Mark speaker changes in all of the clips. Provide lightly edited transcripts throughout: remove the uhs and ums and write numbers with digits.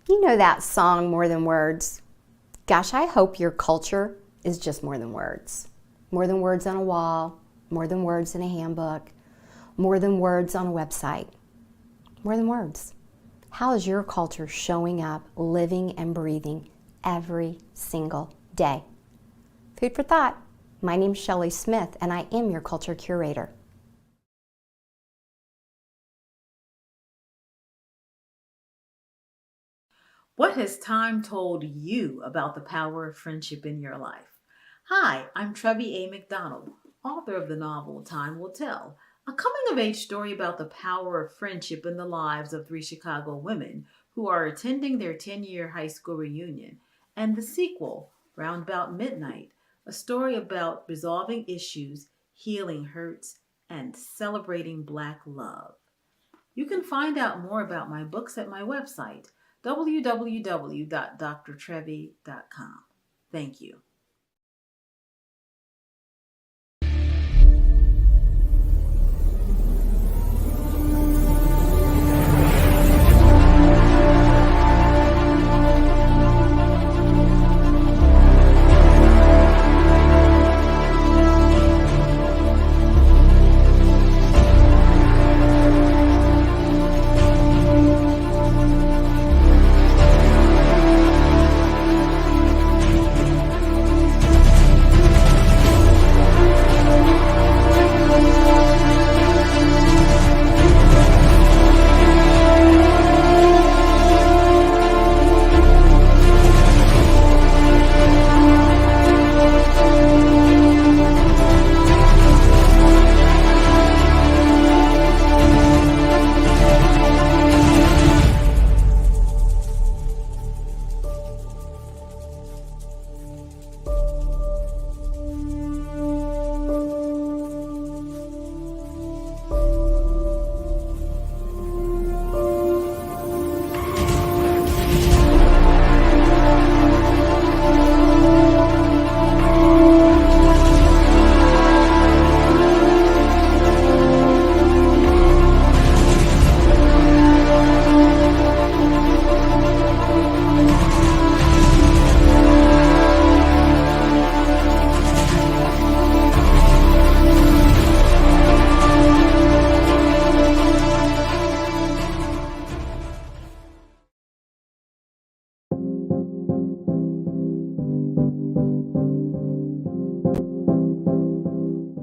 Speaker 1: You know that song, More Than Words? Gosh, I hope your culture is just more than words. More than words on a wall, more than words in a handbook, more than words on a website. More than words. How is your culture showing up, living and breathing every single day? Food for thought. My name's Shirley Smith, and I am your culture curator.
Speaker 2: What has time told you about the power of friendship in your life? Hi, I'm Trevi A. McDonald, author of the novel Time Will Tell, a coming-of-age story about the power of friendship in the lives of 3 Chicago women who are attending their 10-year high school reunion, and the sequel, Roundabout Midnight, a story about resolving issues, healing hurts, and celebrating Black love. You can find out more about my books at my website, www.drtrevi.com. Thank you.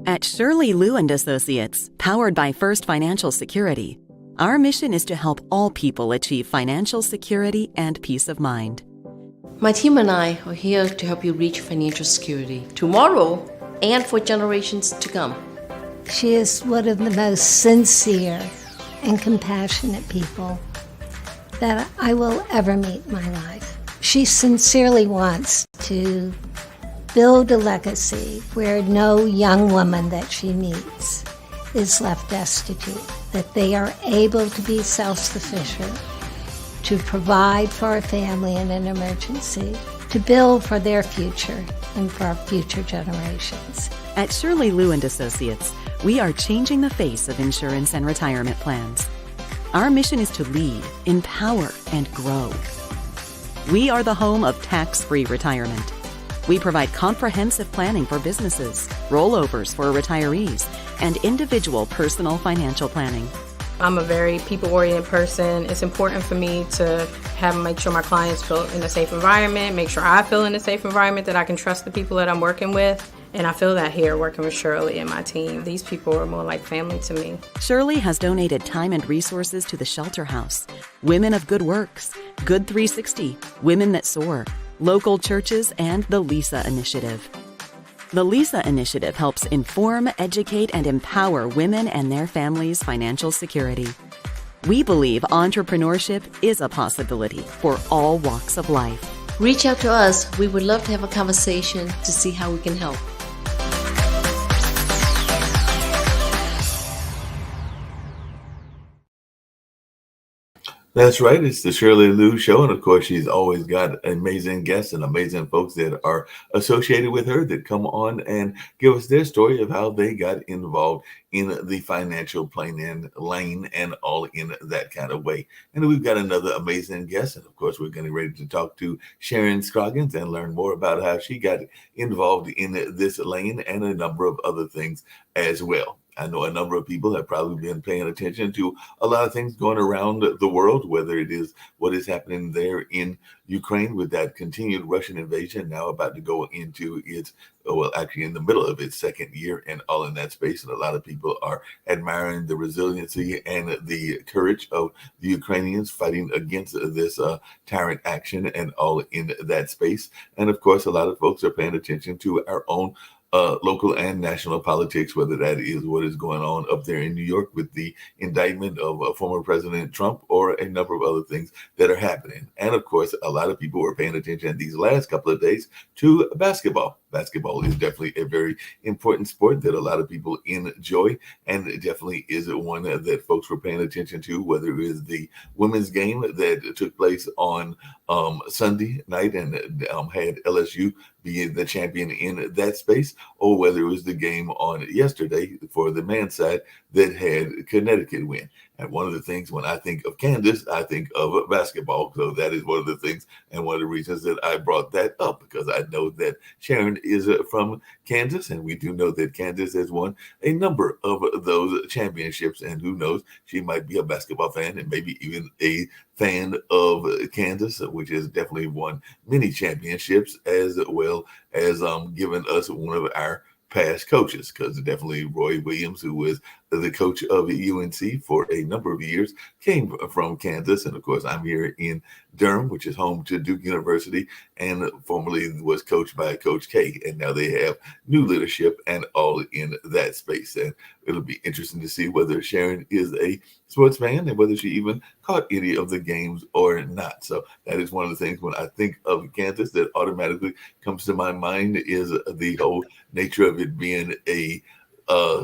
Speaker 3: At Shirley Lou and Associates, powered by First Financial Security, our mission is to help all people achieve financial security and peace of mind.
Speaker 4: My team and I are here to help you reach financial security tomorrow and for generations to come.
Speaker 5: She is one of the most sincere and compassionate people that I will ever meet in my life. She sincerely wants to build a legacy where no young woman that she meets is left destitute, that they are able to be self-sufficient, to provide for a family in an emergency, to build for their future and for future generations.
Speaker 3: At Shirley Lou and Associates, we are changing the face of insurance and retirement plans. Our mission is to lead, empower, and grow. We are the home of tax-free retirement. We provide comprehensive planning for businesses, rollovers for retirees, and individual personal financial planning.
Speaker 6: I'm a very people-oriented person. It's important for me to make sure my clients feel in a safe environment, make sure I feel in a safe environment, that I can trust the people that I'm working with. And I feel that here working with Shirley and my team. These people are more like family to me.
Speaker 3: Shirley has donated time and resources to the Shelter House, Women of Good Works, Good 360, Women That Soar, local churches, and the LISA Initiative. The LISA Initiative helps inform, educate, and empower women and their families' financial security. We believe entrepreneurship is a possibility for all walks of life.
Speaker 4: Reach out to us. We would love to have a conversation to see how we can help.
Speaker 7: That's right. It's the Shirley Lou Show. And of course, she's always got amazing guests and amazing folks that are associated with her that come on and give us their story of how they got involved in the financial planning lane and all in that kind of way. And we've got another amazing guest. And of course, we're getting ready to talk to Sharon Scroggins and learn more about how she got involved in this lane and a number of other things as well. I know a number of people have probably been paying attention to a lot of things going around the world, whether it is what is happening there in Ukraine with that continued Russian invasion now about to go into its, well, actually in the middle of its second year and all in that space. And a lot of people are admiring the resiliency and the courage of the Ukrainians fighting against this tyrant action and all in that space. And of course, a lot of folks are paying attention to our own local and national politics, whether that is what is going on up there in New York with the indictment of former President Trump or a number of other things that are happening. And of course, a lot of people were paying attention these last couple of days to basketball. Basketball is definitely a very important sport that a lot of people enjoy, and it definitely is one that folks were paying attention to, whether it is the women's game that took place on Sunday night and had LSU being the champion in that space, or whether it was the game on yesterday for the men's side that had Connecticut win. And one of the things when I think of Kansas, I think of basketball. So that is one of the things and one of the reasons that I brought that up, because I know that Sharon is from Kansas, and we do know that Kansas has won a number of those championships. And who knows, she might be a basketball fan and maybe even a fan of Kansas, which has definitely won many championships, as well as given us one of our past coaches, because definitely Roy Williams, who was the coach of UNC for a number of years, came from Kansas. And of course, I'm here in Durham, which is home to Duke University, and formerly was coached by Coach K. And now they have new leadership and all in that space. And it'll be interesting to see whether Sharon is a sports fan and whether she even caught any of the games or not. So that is one of the things when I think of Kansas that automatically comes to my mind is the whole nature of it being a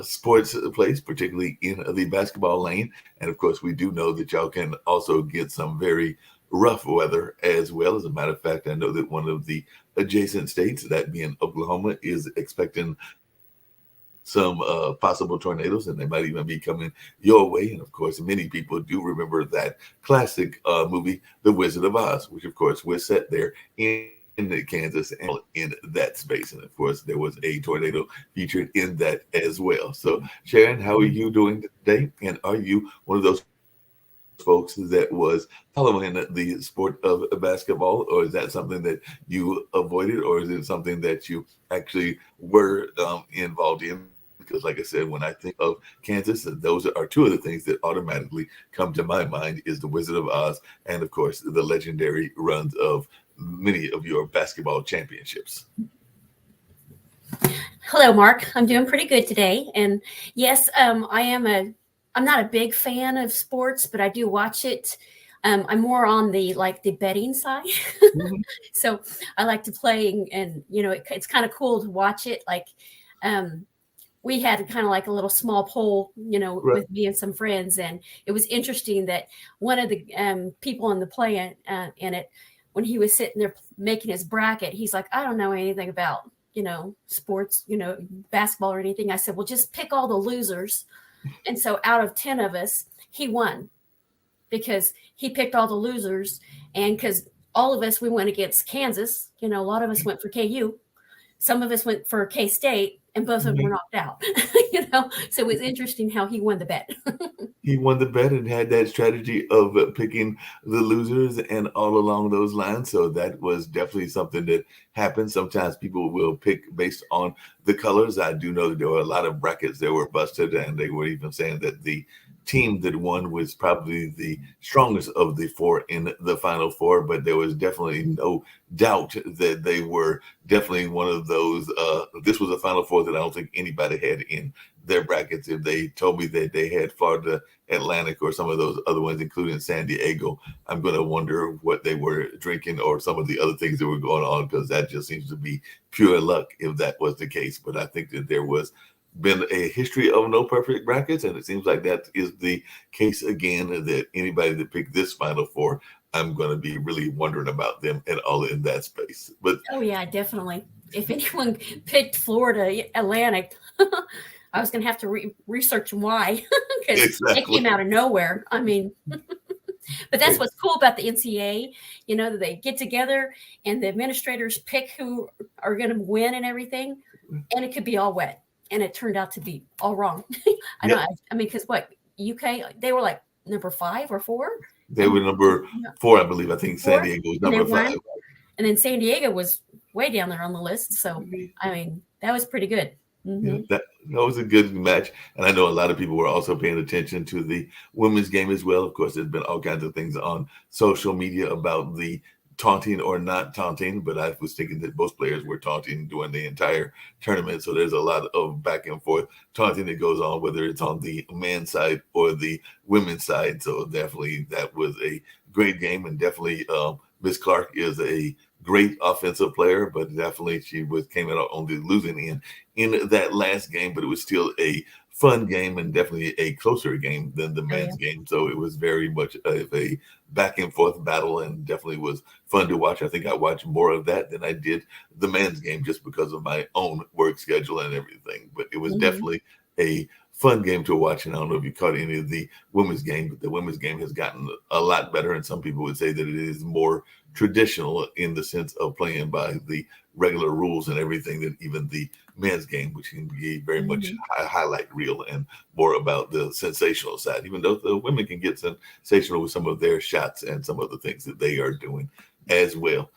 Speaker 7: sports place, particularly in the basketball lane. And of course, we do know that y'all can also get some very rough weather as well. As a matter of fact, I know that one of the adjacent states, that being Oklahoma, is expecting some possible tornadoes, and they might even be coming your way. And of course, many people do remember that classic movie, The Wizard of Oz, which of course was set there in Kansas and in that space. And of course, there was a tornado featured in that as well. So, Sharon, how are you doing today? And are you one of those folks that was following the sport of basketball, or is that something that you avoided, or is it something that you actually were involved in? Because like I said, when I think of Kansas, those are two of the things that automatically come to my mind is the Wizard of Oz and of course the legendary runs of many of your basketball championships.
Speaker 8: Hello, Mark. I'm doing pretty good today. And yes, I'm not a big fan of sports, but I do watch it. I'm more on the betting side.
Speaker 7: Mhm.
Speaker 8: So I like to play and it's kind of cool to watch it. We had kind of like a little small poll,
Speaker 7: Right.
Speaker 8: with me and some friends. And it was interesting that one of the people in the play in it, when he was sitting there making his bracket, he's like, I don't know anything about, sports, basketball or anything. I said, well, just pick all the losers. And so out of 10 of us, he won because he picked all the losers. And because all of us, we went against Kansas, a lot of us went for KU. Some of us went for K-State, and both of them were knocked out, So it was interesting how he won the bet.
Speaker 7: He won the bet and had that strategy of picking the losers and all along those lines. So that was definitely something that happened. Sometimes people will pick based on the colors. I do know that there were a lot of brackets that were busted, and they were even saying that the team that won was probably the strongest of the four in the Final Four, but there was definitely no doubt that they were definitely one of those. This was a Final Four that I don't think anybody had in their brackets. If they told me that they had Florida Atlantic or some of those other ones, including San Diego, I'm going to wonder what they were drinking or some of the other things that were going on, because that just seems to be pure luck if that was the case. But I think that there was been a history of no perfect brackets, and it seems like that is the case again. That anybody that picked this Final Four, I'm going to be really wondering about them and all in that space. But
Speaker 8: Oh yeah, definitely. If anyone picked Florida Atlantic, I was going to have to research why because they
Speaker 7: exactly,
Speaker 8: came out of nowhere. I mean, but that's what's cool about the NCAA. You know, they get together and the administrators pick who are going to win and everything, and it could be all wet, and it turned out to be all wrong. I know.
Speaker 7: yeah,
Speaker 8: I mean, because what UK they were like number 5 or 4,
Speaker 7: they
Speaker 8: and
Speaker 7: were number 4, I believe. I think San
Speaker 8: 4,
Speaker 7: Diego was
Speaker 8: and they
Speaker 7: number 5.
Speaker 8: won. And then San Diego was way down there on the list. So, I mean, that was pretty good.
Speaker 7: Yeah, that was a good match. And I know a lot of people were also paying attention to the women's game as well. Of course, there's been all kinds of things on social media about the taunting or not taunting, but I was thinking that both players were taunting during the entire tournament. So there's a lot of back and forth taunting that goes on, whether it's on the men's side or the women's side. So definitely that was a great game. And definitely Miss Clark is a great offensive player, but definitely she came out on the losing end in that last game, but it was still a fun game and definitely a closer game than the men's game. So it was very much of a back and forth battle and definitely was fun to watch. I think I watched more of that than I did the men's game just because of my own work schedule and everything. But it was definitely a fun game to watch. And I don't know if you caught any of the women's game, but the women's game has gotten a lot better. And some people would say that it is more traditional in the sense of playing by the regular rules and everything than even the men's game, which can be very much highlight reel and more about the sensational side, even though the women can get sensational with some of their shots and some of the things that they are doing as well.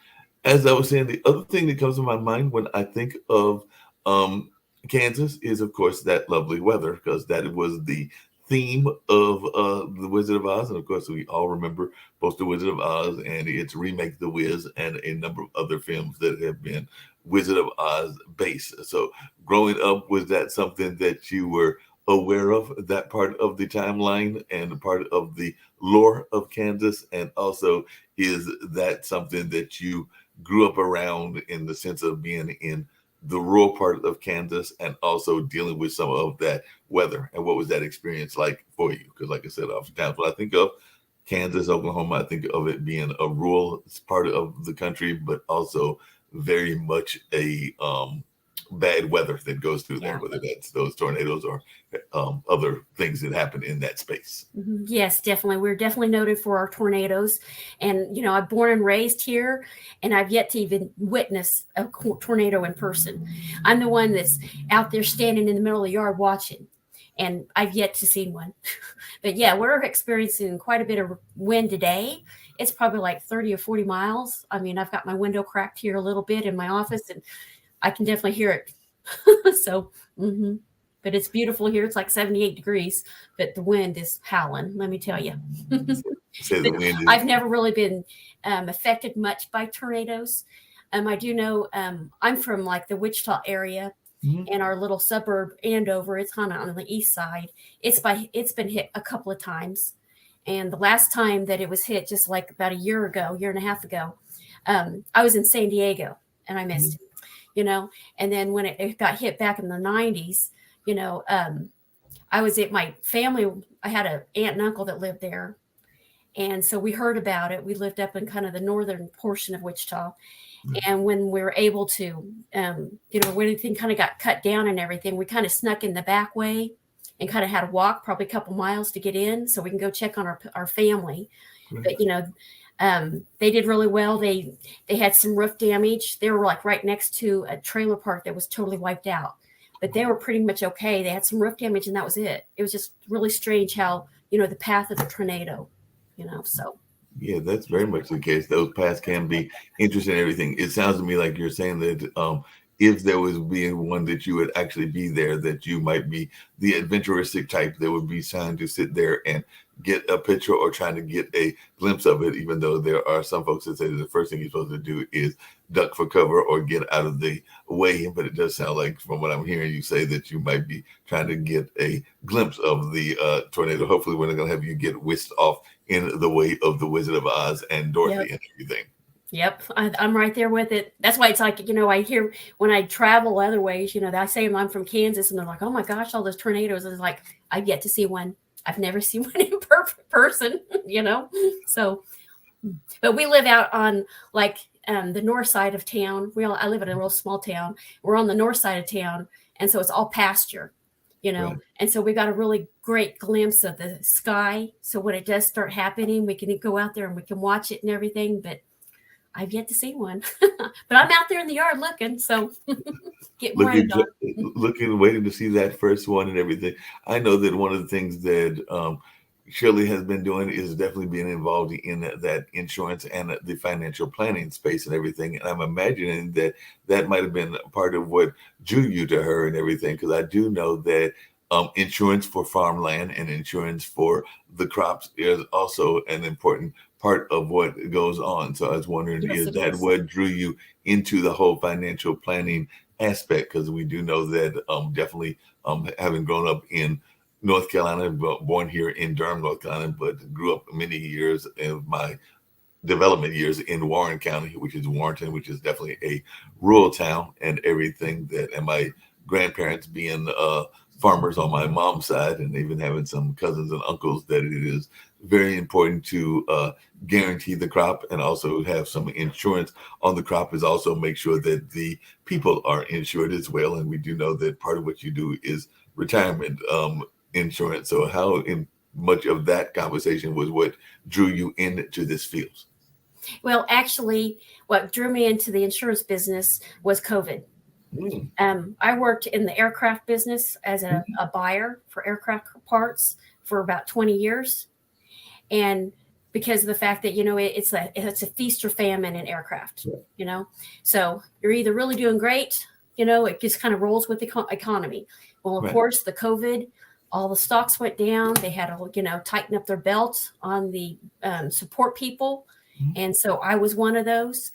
Speaker 7: As I was saying, the other thing that comes to my mind when I think of Kansas is, of course, that lovely weather, because that was the theme of The Wizard of Oz. And of course, we all remember both The Wizard of Oz and its remake, The Wiz, and a number of other films that have been Wizard of Oz based. So growing up, was that something that you were aware of, that part of the timeline and part of the lore of Kansas? And also, is that something that you grew up around in the sense of being in the rural part of Kansas and also dealing with some of that weather? And what was that experience like for you? Because like I said, oftentimes when I think of Kansas, Oklahoma, I think of it being a rural part of the country, but also very much a bad weather that goes through there, whether that's those tornadoes or other things that happen in that space.
Speaker 8: Yes, definitely. We're definitely noted for our tornadoes. And, you know, I'm born and raised here, and I've yet to even witness a tornado in person. I'm the one that's out there standing in the middle of the yard watching, and I've yet to see one. But yeah, we're experiencing quite a bit of wind today. It's probably like 30 or 40 miles. I mean, I've got my window cracked here a little bit in my office, and I can definitely hear it. So, but it's beautiful here. It's like 78 degrees, but the wind is howling, let me tell you.
Speaker 7: Say the wind is-
Speaker 8: I've never really been affected much by tornadoes. I do know I'm from like the Wichita area, and our little suburb Andover. It's kind of on the east side. It's been hit a couple of times, and the last time that it was hit, just like about a year and a half ago, I was in San Diego and I missed it. You know, and then when it got hit back in the 90s, you know, I was at my family. I had an aunt and uncle that lived there. And so we heard about it. We lived up in kind of the northern portion of Wichita. And when we were able to, you know, when everything kind of got cut down and everything, we kind of snuck in the back way and kind of had to walk probably a couple miles to get in so we can go check on our family. But, you know, they did really well. They had some roof damage. They were like right next to a trailer park that was totally wiped out, but they were pretty much okay. They had some roof damage and that was it. It was just really strange how, you know, the path of the tornado, you know, so.
Speaker 7: Yeah, that's very much the case. Those paths can be interesting and everything. It sounds to me like you're saying that if there was being one that you would actually be there, that you might be the adventuristic type that would be trying to sit there and get a picture or trying to get a glimpse of it, even though there are some folks that say that the first thing you're supposed to do is duck for cover or get out of the way. But it does sound like, from what I'm hearing you say, that you might be trying to get a glimpse of the tornado. Hopefully we're not going to have you get whisked off in the way of the Wizard of Oz and Dorothy and everything.
Speaker 8: Yep, I'm right there with it. That's why it's like, I hear when I travel other ways, I say I'm from Kansas, and they're like, "Oh my gosh, all those tornadoes!" It's like I've yet to see one. I've never seen one in person, So, but we live out on like the north side of town. I live in a real small town. We're on the north side of town, and so it's all pasture,
Speaker 7: Right.
Speaker 8: And so we got a really great glimpse of the sky. So when it does start happening, we can go out there and we can watch it and everything. But I've yet to see one, but I'm out there in the yard looking, so getting rained on.
Speaker 7: Looking, waiting to see that first one and everything. I know that one of the things that Shirley has been doing is definitely being involved in that insurance and the financial planning space and everything. And I'm imagining that that might have been part of what drew you to her and everything, because I do know that insurance for farmland and insurance for the crops is also an important part of what goes on. So I was wondering,
Speaker 8: Yes,
Speaker 7: is
Speaker 8: it
Speaker 7: that
Speaker 8: is.
Speaker 7: what drew you into the whole financial planning aspect? Because we do know that definitely having grown up in North Carolina, born here in Durham, North Carolina, but grew up many years of my development years in Warren County, which is Warrenton, which is definitely a rural town, and everything that, and my grandparents being farmers on my mom's side, and even having some cousins and uncles, that it is very important to guarantee the crop and also have some insurance on the crop, is also make sure that the people are insured as well. And we do know that part of what you do is retirement insurance. So how in much of that conversation was what drew you into this field?
Speaker 8: Well, actually, what drew me into the insurance business was COVID. I worked in the aircraft business as a buyer for aircraft parts for about 20 years. And because of the fact that, it's a feast or famine in aircraft, so you're either really doing great, it just kind of rolls with the economy. Well, of course, the COVID, all the stocks went down. They had to, tighten up their belt on the support people. And so I was one of those.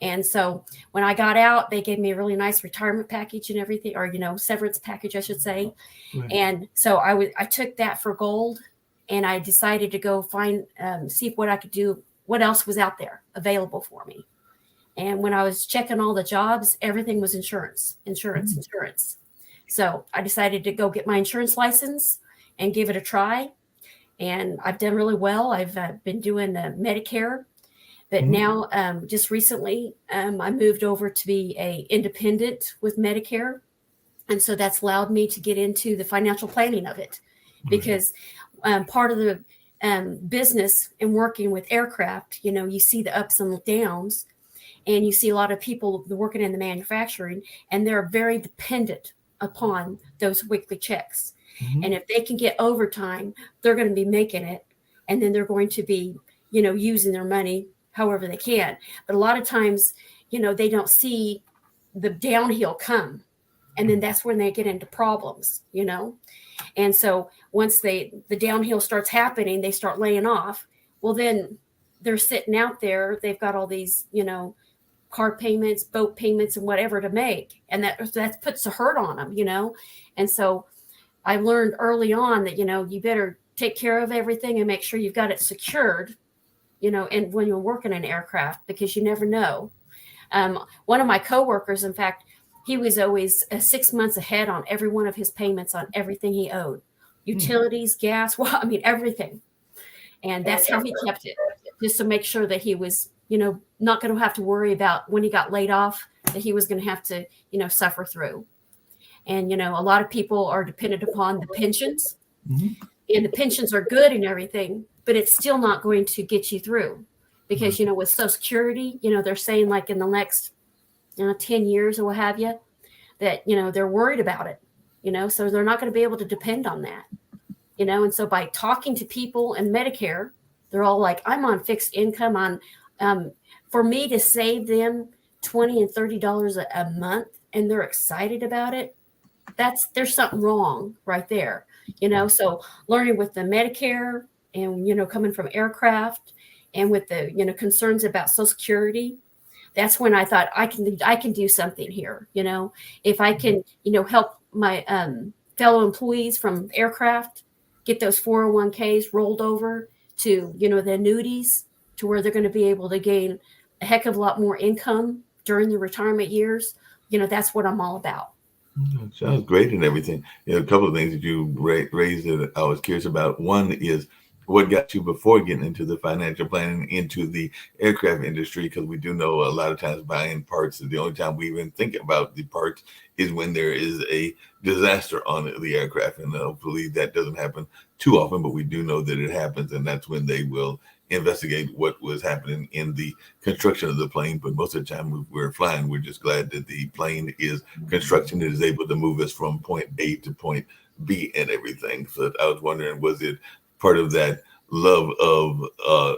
Speaker 8: And so when I got out, they gave me a really nice retirement package and everything, or, severance package, I should say. Right. And so I took that for gold, and I decided to go find, see what I could do, what else was out there available for me. And when I was checking all the jobs, everything was insurance. So I decided to go get my insurance license and give it a try. And I've done really well. I've been doing Medicare. But now, just recently, I moved over to be a independent with Medicare. And so that's allowed me to get into the financial planning of it, because part of the business and working with aircraft, you see the ups and downs, and you see a lot of people working in the manufacturing, and they're very dependent upon those weekly checks. And if they can get overtime, they're going to be making it, and then they're going to be, using their money however they can. But a lot of times, they don't see the downhill come. And then that's when they get into problems, And so once the downhill starts happening, they start laying off. Well, then they're sitting out there. They've got all these, car payments, boat payments, and whatever to make. And that puts a hurt on them, And so I learned early on that, you better take care of everything and make sure you've got it secured, and when you're working in aircraft, because you never know. One of my coworkers, in fact, he was always 6 months ahead on every one of his payments on everything he owed, utilities, gas, everything. And that's how he kept it, just to make sure that he was, not going to have to worry about when he got laid off, that he was going to have to, suffer through. And, a lot of people are dependent upon the pensions, and the pensions are good and everything, but it's still not going to get you through, because, with Social Security, they're saying like in the next 10 years or what have you, that, they're worried about it, so they're not going to be able to depend on that, and so by talking to people in Medicare, they're all like, I'm on fixed income for me to save them $20 and $30 a month, and they're excited about it. There's something wrong right there, so learning with the Medicare and, coming from aircraft and with the, concerns about Social Security, that's when I thought I can do something here. If I can, help my fellow employees from aircraft get those 401ks rolled over to, the annuities, to where they're going to be able to gain a heck of a lot more income during the retirement years, that's what I'm all about.
Speaker 7: Sounds great and everything. A couple of things that you raised that I was curious about. One is what got you before getting into the financial planning into the aircraft industry, because we do know a lot of times buying parts, the only time we even think about the parts is when there is a disaster on the aircraft, and hopefully that doesn't happen too often, but we do know that it happens, and that's when they will investigate what was happening in the construction of the plane. But most of the time we're flying, we're just glad that the plane is construction that is able to move us from point A to point B and everything. So I was wondering, was it part of that love of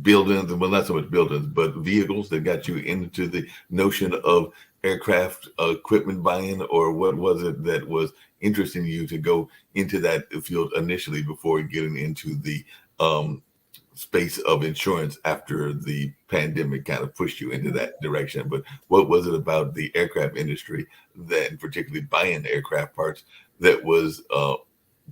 Speaker 7: buildings, well, not so much buildings, but vehicles that got you into the notion of aircraft equipment buying, or what was it that was interesting you to go into that field initially before getting into the space of insurance after the pandemic kind of pushed you into that direction? But what was it about the aircraft industry, that particularly buying aircraft parts, that was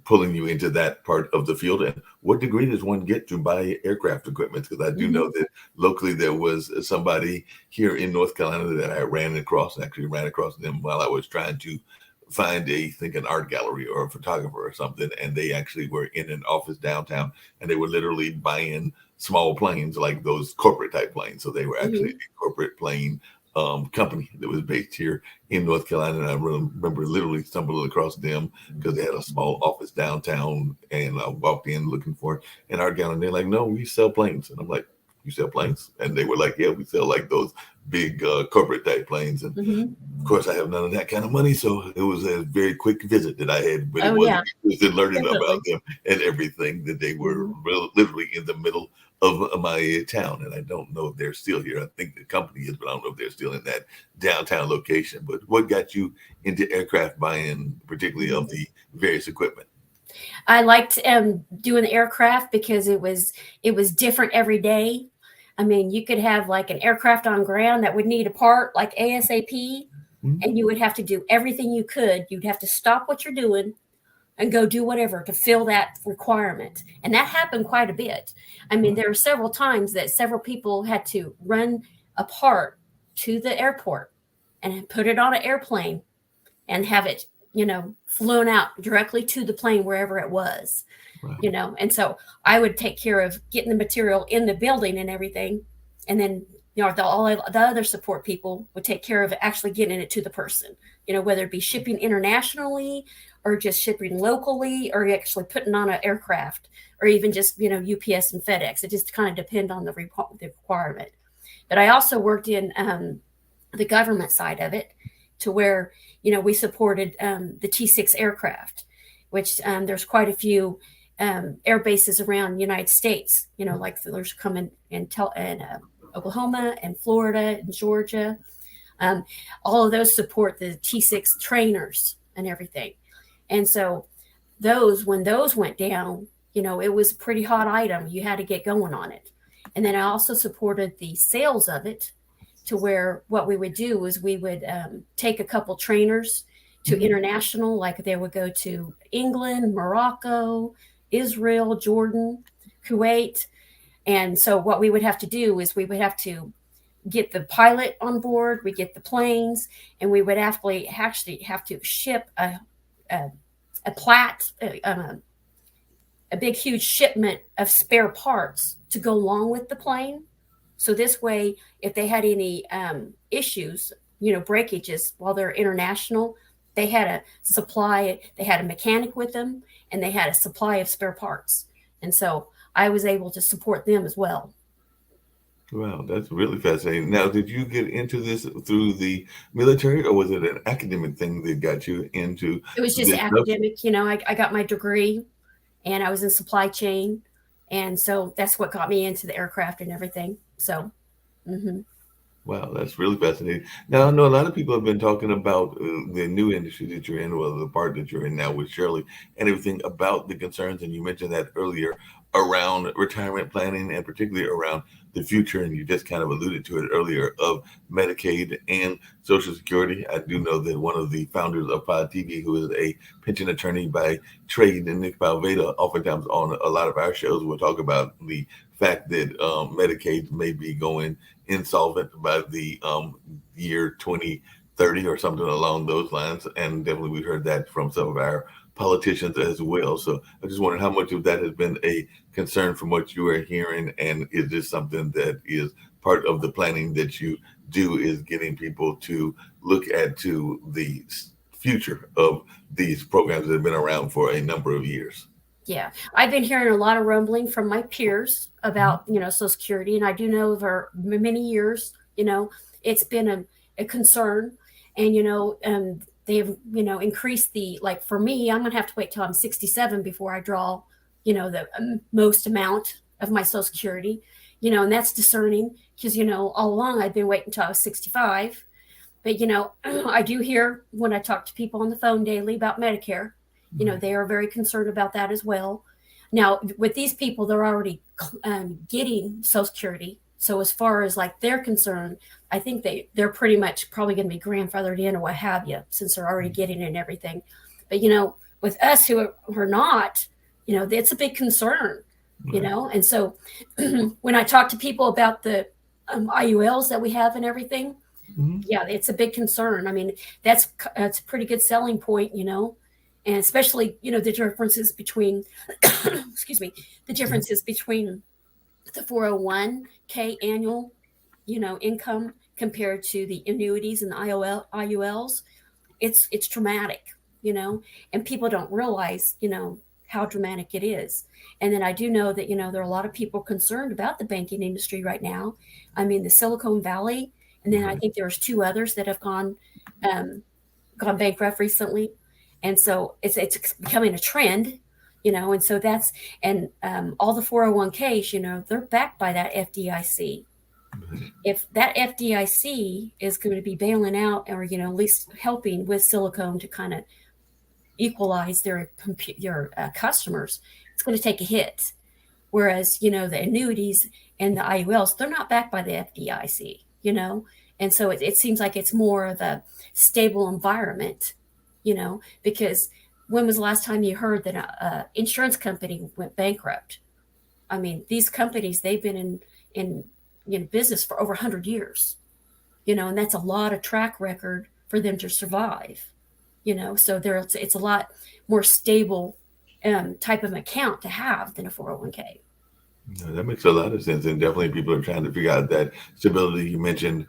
Speaker 7: pulling you into that part of the field? And what degree does one get to buy aircraft equipment? Because I do know that locally there was somebody here in North Carolina that I ran across them while I was trying to find an art gallery or a photographer or something, and they actually were in an office downtown, and they were literally buying small planes, like those corporate type planes. So they were actually a corporate plane company that was based here in North Carolina. And I remember literally stumbling across them because they had a small office downtown, and I walked in looking for an art gallery, and they're like, "No, we sell planes." And I'm like, "You sell planes?" And they were like, "Yeah, we sell like those big corporate type planes." And of course, I have none of that kind of money, so it was a very quick visit that I had. But it was interesting learning about them and everything, that they were literally in the middle of my town. And I don't know if they're still here. I think the company is, but I don't know if they're still in that downtown location. But what got you into aircraft buying, particularly of the various equipment?
Speaker 8: I liked doing the aircraft because it was different every day. I mean, you could have like an aircraft on ground that would need a part like ASAP, and you would have to do everything you could. You'd have to stop what you're doing and go do whatever to fill that requirement. And that happened quite a bit. I mean, there were several times that several people had to run a part to the airport and put it on an airplane and have it, flown out directly to the plane wherever it was. Wow. And so I would take care of getting the material in the building and everything. And then, all the other support people would take care of actually getting it to the person, whether it be shipping internationally or just shipping locally, or actually putting on an aircraft, or even just, UPS and FedEx. It just kind of depends on the requirement. But I also worked in the government side of it, to where, we supported the T-6 aircraft, which there's quite a few air bases around the United States, like there's coming in Oklahoma and Florida and Georgia. All of those support the T-6 trainers and everything. And so when those went down, it was a pretty hot item. You had to get going on it. And then I also supported the sales of it, to where what we would do is we would take a couple trainers to international, like they would go to England, Morocco, Israel, Jordan, Kuwait. And so what we would have to do is we would have to get the pilot on board, we get the planes, and we would actually have to ship a big, huge shipment of spare parts to go along with the plane. So this way, if they had any issues, breakages while they're international, they had a supply, they had a mechanic with them, and they had a supply of spare parts. And so I was able to support them as well.
Speaker 7: Wow, that's really fascinating. Now, did you get into this through the military, or was it an academic thing that got you into?
Speaker 8: It was just academic. I got my degree, and I was in supply chain. And so that's what got me into the aircraft and everything. So,
Speaker 7: Wow, that's really fascinating. Now, I know a lot of people have been talking about the new industry that you're in, or the part that you're in now with Shirley, and everything about the concerns. And you mentioned that earlier around retirement planning, and particularly around the future. And you just kind of alluded to it earlier, of Medicaid and Social Security. I do know that one of the founders of Pod TV, who is a pension attorney by trade, and Nick Balveda, oftentimes on a lot of our shows, will talk about the fact that Medicaid may be going insolvent by the year 2030 or something along those lines. And definitely we've heard that from some of our politicians as well. So I just wondered how much of that has been a concern from what you are hearing, and is this something that is part of the planning that you do, is getting people to look at to the future of these programs that have been around for a number of years?
Speaker 8: Yeah, I've been hearing a lot of rumbling from my peers about, Social Security, and I do know for many years, it's been a concern, and they've increased the, like, for me, I'm gonna have to wait till I'm 67 before I draw, the most amount of my Social Security, and that's discerning because all along I've been waiting until I was 65, but I do hear when I talk to people on the phone daily about Medicare. They are very concerned about that as well. Now, with these people, they're already getting Social Security. So as far as like they're concerned, I think they're pretty much probably going to be grandfathered in or what have you, since they're already getting it and everything. But, with us who are not, it's a big concern, And so when I talk to people about the IULs that we have and everything, yeah, it's a big concern. I mean, that's a pretty good selling point, and especially, the differences between, excuse me, the differences between the 401k annual, income compared to the annuities and the IULs. It's dramatic, and people don't realize, how dramatic it is. And then I do know that, there are a lot of people concerned about the banking industry right now. I mean, the Silicon Valley, and then I think there's two others that have gone bankrupt recently. And so it's becoming a trend, and so that's, and all the 401ks, they're backed by that FDIC. If that FDIC is going to be bailing out or, at least helping with Silicon to kind of equalize their customers, it's going to take a hit. Whereas, the annuities and the IULs, they're not backed by the FDIC, and so it seems like it's more of a stable environment, because when was the last time you heard that an insurance company went bankrupt? I mean, these companies, they've been in business for over 100 years, and that's a lot of track record for them to survive, so it's a lot more stable type of account to have than a 401k.
Speaker 7: No, that makes a lot of sense, and definitely people are trying to figure out that stability. You mentioned,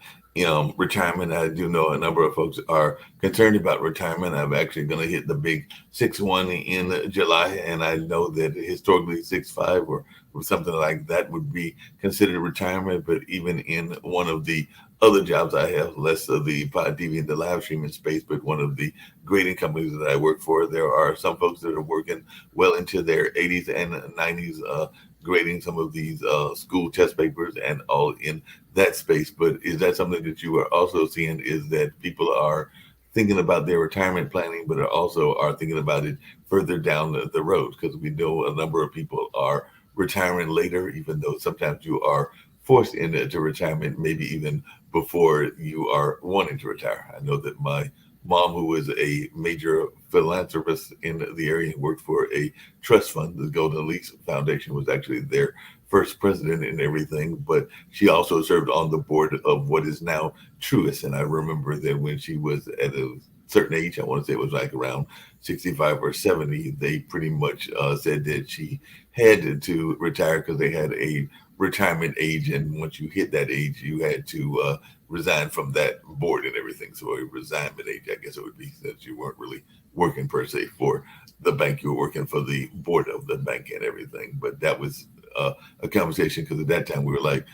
Speaker 7: retirement. I do know a number of folks are concerned about retirement. I'm actually going to hit the big 6-1 in July, and I know that historically 6-5 or something like that would be considered retirement. But even in one of the other jobs I have, less of the pod TV and the live streaming space, but one of the grading companies that I work for, there are some folks that are working well into their 80s and 90s, grading some of these school test papers and all in that space. But is that something that you are also seeing, is that people are thinking about their retirement planning, but also are thinking about it further down the road? Because we know a number of people are retiring later, even though sometimes you are forced into retirement, maybe even before you are wanting to retire. I know that my mom, who was a major philanthropist in the area, worked for a trust fund. The Golden Lease Foundation was actually their first president and everything, but she also served on the board of what is now Truist. And I remember that when she was at a certain age, I want to say it was like around 65 or 70, they pretty much said that she had to retire because they had a retirement age, and once you hit that age, you had to resign from that board and everything. So a resignment age, I guess it would be, since you weren't really working per se for the bank, you were working for the board of the bank and everything. But that was a conversation, because at that time we were like,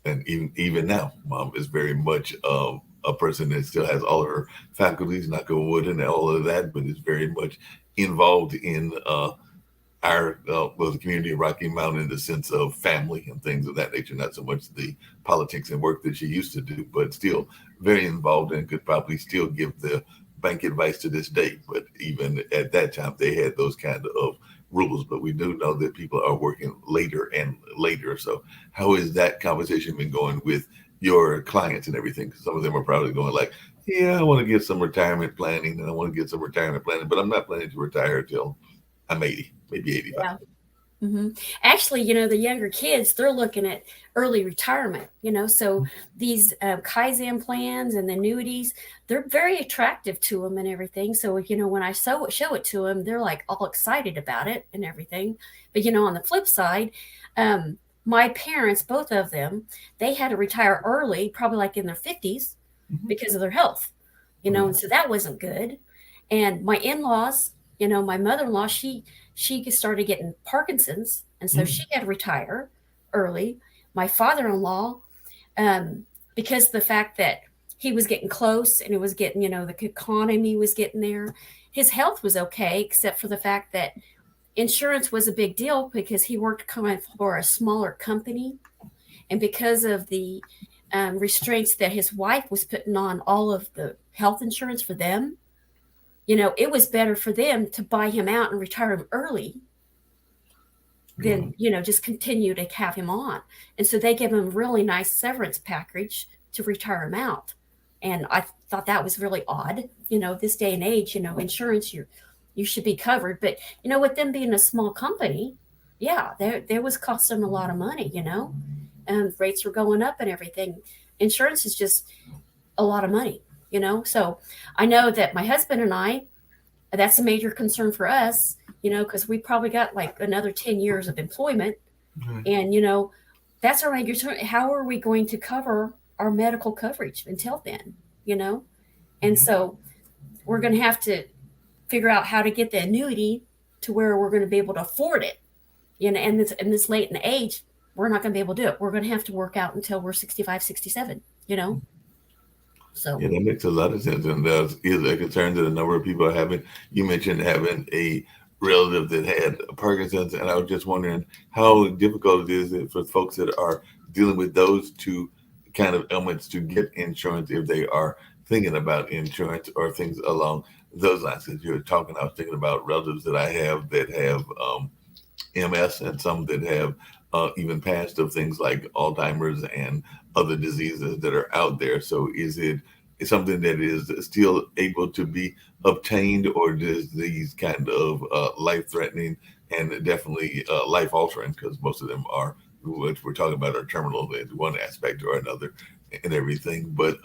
Speaker 7: and even now, mom is very much a person that still has all of her faculties, knock on wood, and all of that, but is very much involved in the community of Rocky Mountain in the sense of family and things of that nature, not so much the politics and work that she used to do, but still very involved and could probably still give the bank advice to this day. But even at that time, they had those kind of rules. But we do know that people are working later and later. So how has that conversation been going with your clients and everything? Because some of them are probably going like, yeah, I want to get some retirement planning, and I want to get some retirement planning, but I'm not planning to retire till I'm 80, maybe 85.
Speaker 8: Yeah. Actually, the younger kids, they're looking at early retirement, so these Kaizen plans and annuities, they're very attractive to them and everything. So, when I show it to them, they're like all excited about it and everything. But, on the flip side, my parents, both of them, they had to retire early, probably like in their 50s because of their health, and so that wasn't good. And my in-laws, my mother-in-law, she started getting Parkinson's, and so she had to retire early. My father-in-law, because of the fact that he was getting close and it was getting, the economy was getting there, his health was okay, except for the fact that insurance was a big deal because he worked kind of for a smaller company. And because of the restraints that his wife was putting on all of the health insurance for them, it was better for them to buy him out and retire him early than, just continue to have him on. And so they gave him a really nice severance package to retire him out. And I thought that was really odd. This day and age, insurance, you should be covered. But, with them being a small company, yeah, there was costing a lot of money, and rates were going up and everything. Insurance is just a lot of money. So I know that my husband and I, that's a major concern for us, because we probably got like another 10 years of employment. And, that's our major concern. How are we going to cover our medical coverage until then, And so we're going to have to figure out how to get the annuity to where we're going to be able to afford it. And this late in age, we're not going to be able to do it. We're going to have to work out until we're 65, 67, So
Speaker 7: Yeah, that makes a lot of sense, and that is a concern that a number of people are having. You mentioned having a relative that had Parkinson's, and I was just wondering how difficult it is for folks that are dealing with those two kind of ailments to get insurance if they are thinking about insurance or things along those lines. As you were talking, I was thinking about relatives that I have that have MS, and some that have even passed of things like Alzheimer's and other diseases that are out there. So is it something that is still able to be obtained, or does these kind of life-threatening and definitely life-altering, because most of them are, what we're talking about, are terminal in one aspect or another and everything. But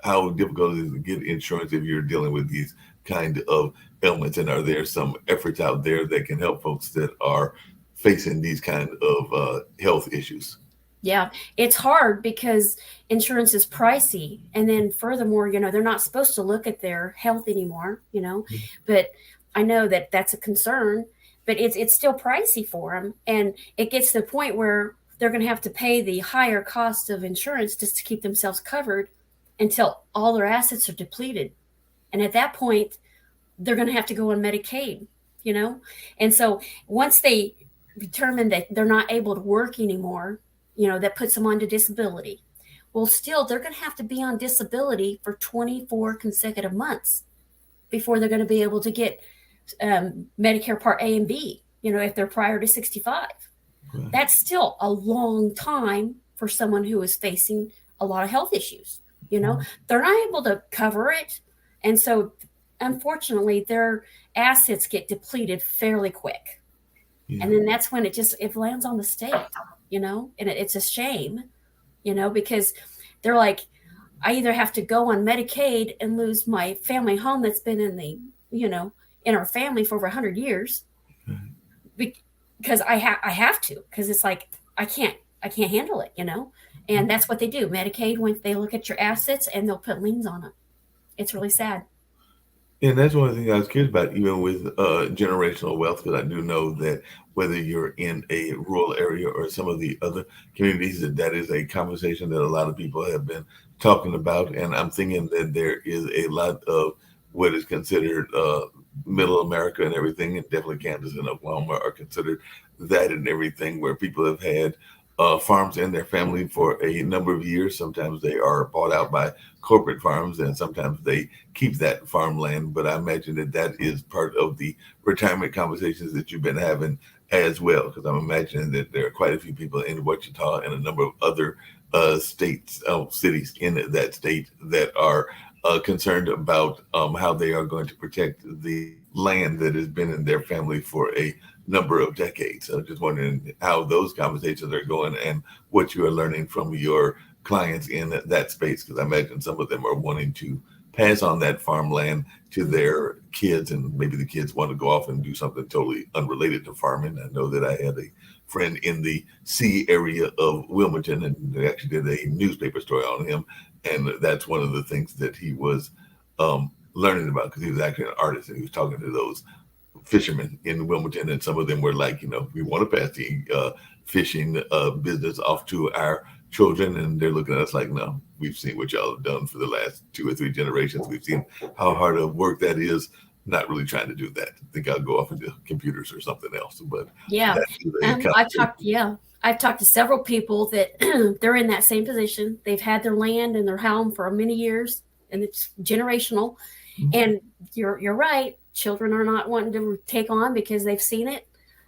Speaker 7: how difficult is it to get insurance if you're dealing with these kind of ailments? And are there some efforts out there that can help folks that are facing these kind of health issues?
Speaker 8: yeah, it's hard because insurance is pricey. And then furthermore, they're not supposed to look at their health anymore, but I know that that's a concern, but it's still pricey for them. And it gets to the point where they're going to have to pay the higher cost of insurance just to keep themselves covered until all their assets are depleted. And at that point, they're going to have to go on Medicaid, And so once they determine that they're not able to work anymore, that puts them onto disability. Well, still, they're going to have to be on disability for 24 consecutive months before they're going to be able to get Medicare Part A and B, if they're prior to 65. Right. That's still a long time for someone who is facing a lot of health issues. They're not able to cover it. And so, unfortunately, their assets get depleted fairly quick. Yeah. And then that's when it lands on the state, and it's a shame, because they're like, I either have to go on Medicaid and lose my family home that's been in our family for over 100 years, because I have to, because it's like, I can't handle it, and that's what they do. Medicaid, when they look at your assets and they'll put liens on them. It's really sad.
Speaker 7: And that's one of the things I was curious about, even with generational wealth, because I do know that whether you're in a rural area or some of the other communities, that is a conversation that a lot of people have been talking about. And I'm thinking that there is a lot of what is considered middle America and everything, and definitely Kansas and Oklahoma are considered that and everything, where people have had farms in their family for a number of years. Sometimes they are bought out by corporate farms, and sometimes they keep that farmland. But I imagine that is part of the retirement conversations that you've been having as well, because I'm imagining that there are quite a few people in Wichita and a number of other cities in that state that are concerned about how they are going to protect the land that has been in their family for a number of decades. So just wondering how those conversations are going and what you are learning from your clients in that space, because I imagine some of them are wanting to pass on that farmland to their kids, and maybe the kids want to go off and do something totally unrelated to farming. I know that I had a friend in the C area of Wilmington, and they actually did a newspaper story on him, and that's one of the things that he was learning about, because he was actually an artist and he was talking to those fishermen in Wilmington, and some of them were like, we want to pass the fishing business off to our children, and they're looking at us like, no, we've seen what y'all have done for the last 2 or 3 generations. We've seen how hard of work that is. Not really trying to do that. I think I'll go off into computers or something else. But
Speaker 8: yeah, I've talked to several people that they're in that same position. They've had their land and their home for many years, and it's generational. Mm-hmm. And you're right. Children are not wanting to take on because they've seen it.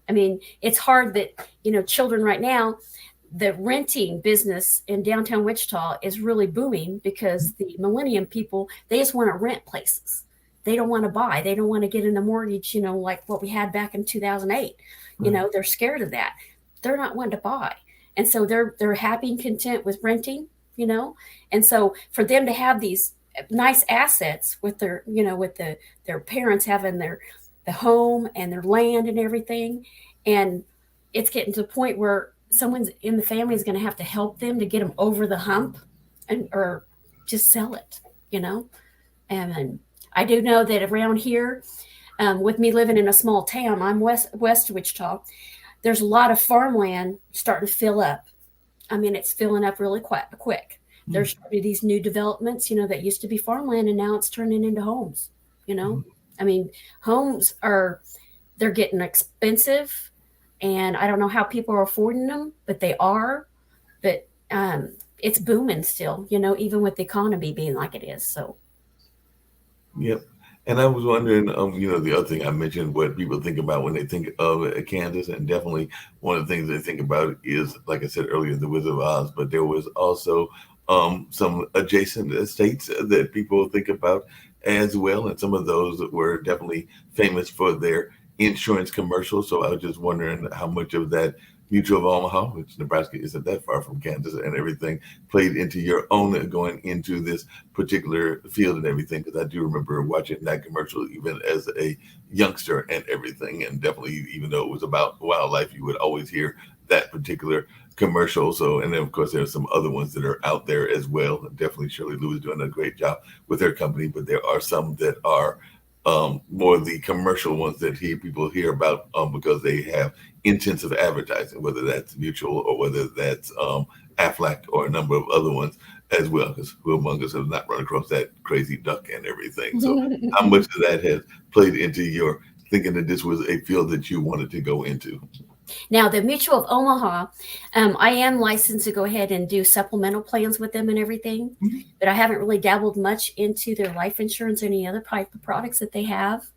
Speaker 8: I mean, it's hard that, children right now, the renting business in downtown Wichita is really booming because the millennium people, they just want to rent places. They don't want to buy. They don't want to get in a mortgage, like what we had back in 2008. Right. They're scared of that. They're not wanting to buy. And so they're happy and content with renting, And so for them to have these nice assets with their, their parents having the home and their land and everything. And it's getting to the point where someone's in the family is going to have to help them to get them over the hump or just sell it, And I do know that around here, with me living in a small town, I'm west Wichita, there's a lot of farmland starting to fill up. I mean, it's filling up really quick. Mm-hmm. There's these new developments, that used to be farmland, and now it's turning into homes, Mm-hmm. I mean, homes they're getting expensive, and I don't know how people are affording them, but they are. But it's booming still, even with the economy being like it is. So.
Speaker 7: Yep. And I was wondering, the other thing I mentioned, what people think about when they think of Kansas, and definitely one of the things they think about is, like I said earlier, the Wizard of Oz, but there was also some adjacent states that people think about as well. And some of those were definitely famous for their insurance commercials. So I was just wondering how much of that Mutual of Omaha, which Nebraska isn't that far from Kansas, and everything played into your own going into this particular field and everything. Because I do remember watching that commercial even as a youngster and everything. And definitely, even though it was about wildlife, you would always hear that particular commercial. So, and then of course, there are some other ones that are out there as well. Definitely Shirley Lou is doing a great job with her company, but there are some that are more the commercial ones that people hear about because they have intensive advertising, whether that's Mutual or whether that's Aflac or a number of other ones as well, because who among us have not run across that crazy duck and everything. So how much of that has played into your thinking that this was a field that you wanted to go into?
Speaker 8: Now, the Mutual of Omaha, I am licensed to go ahead and do supplemental plans with them and everything, mm-hmm. but I haven't really dabbled much into their life insurance or any other type of products that they have.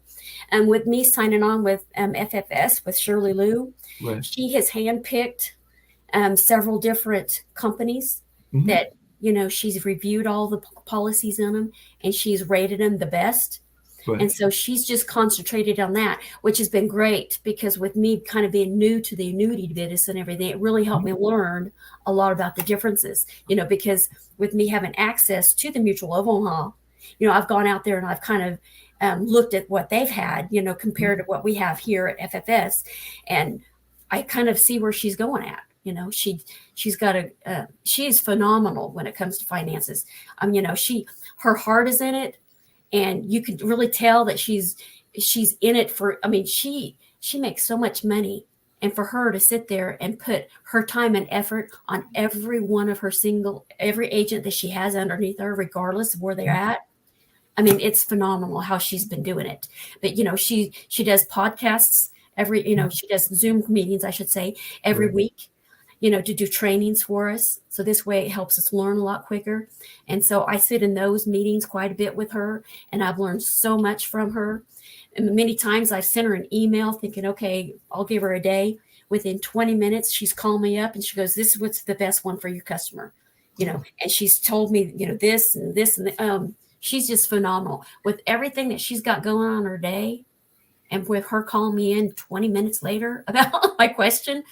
Speaker 8: And with me signing on with FFS with Shirley Lou, right. She has handpicked several different companies mm-hmm. that, she's reviewed all the policies in them, and she's rated them the best. Right. And so she's just concentrated on that, which has been great, because with me kind of being new to the annuity business and everything, it really helped me learn a lot about the differences, because with me having access to the Mutual of Omaha, I've gone out there and I've kind of looked at what they've had, compared to what we have here at FFS. And I kind of see where she's going at. She's got she's phenomenal when it comes to finances. Her heart is in it. And you could really tell that she's in it for, she makes so much money. And for her to sit there and put her time and effort on every one of every agent that she has underneath her, regardless of where they're at. It's phenomenal how she's been doing it. But, she does podcasts she does Zoom meetings, I should say, every right. week. To do trainings for us. So this way it helps us learn a lot quicker. And so I sit in those meetings quite a bit with her, and I've learned so much from her. And many times I've sent her an email thinking, okay, I'll give her a day. Within 20 minutes, she's called me up and she goes, this is what's the best one for your customer, and she's told me, this and this. And She's just phenomenal with everything that she's got going on in her day. And with her calling me in 20 minutes later about my question,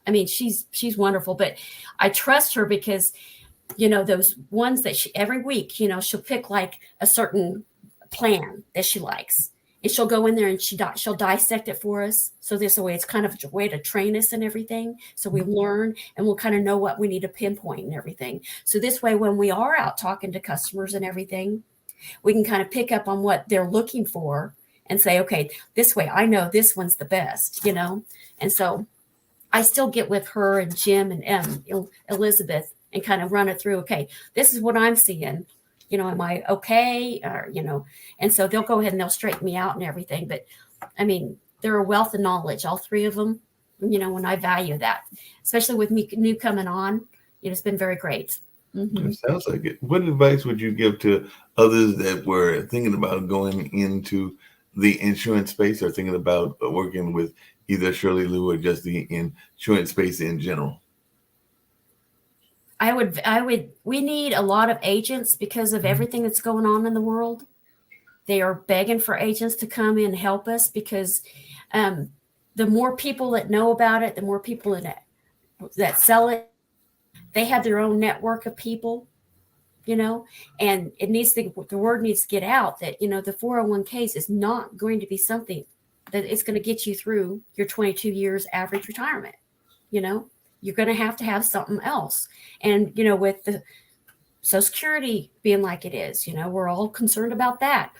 Speaker 8: I mean, she's wonderful. But I trust her because, those ones that every week, she'll pick like a certain plan that she likes. And she'll go in there and she'll dissect it for us. So this way, it's kind of a way to train us and everything. So we learn and we'll kind of know what we need to pinpoint and everything. So this way, when we are out talking to customers and everything, we can kind of pick up on what they're looking for and say, okay, this way, I know this one's the best, And so I still get with her and Jim and Elizabeth and kind of run it through. Okay, this is what I'm seeing. Am I okay? Or, and so they'll go ahead and they'll straighten me out and everything. But I mean, they're a wealth of knowledge, all three of them, when I value that, especially with me new coming on, it's been very great.
Speaker 7: Mm-hmm. It sounds like it. What advice would you give to others that were thinking about going into the insurance space or thinking about working with either Shirley Lou or just the insurance space in general?
Speaker 8: We need a lot of agents because of everything that's going on in the world. They are begging for agents to come in and help us because the more people that know about it, the more people that sell it, they have their own network of people, and the word needs to get out that, the 401ks is not going to be something that is going to get you through your 22 years average retirement. You're going to have something else. And, with the Social Security being like it is, we're all concerned about that.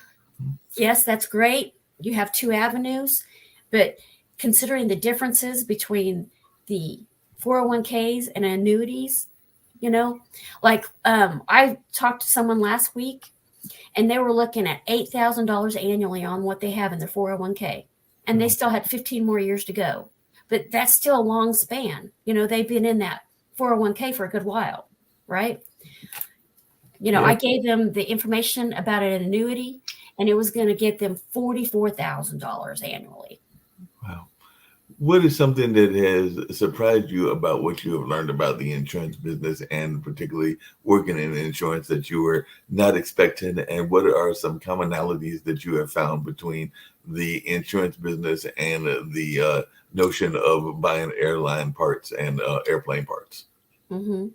Speaker 8: Yes, that's great. You have two avenues, but considering the differences between the 401ks and annuities, I talked to someone last week and they were looking at $8,000 annually on what they have in their 401k, and they still had 15 more years to go. But that's still a long span. They've been in that 401k for a good while, right? I gave them the information about an annuity, and it was going to get them $44,000 annually.
Speaker 7: Wow. What is something that has surprised you about what you have learned about the insurance business and particularly working in insurance that you were not expecting? And what are some commonalities that you have found between the insurance business and the notion of buying airline parts and airplane parts?
Speaker 8: Mm-hmm.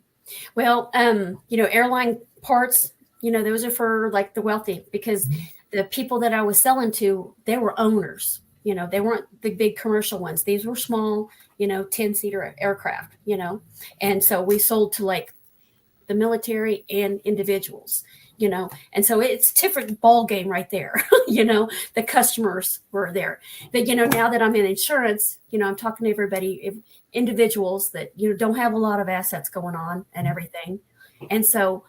Speaker 8: Well, airline parts, those are for like the wealthy, because the people that I was selling to, they were owners. They weren't the big commercial ones. These were small, 10-seater aircraft, and so we sold to like the military and individuals, and so it's different ball game right there. The customers were there, but now that I'm in insurance, I'm talking to everybody, individuals that don't have a lot of assets going on and everything. And so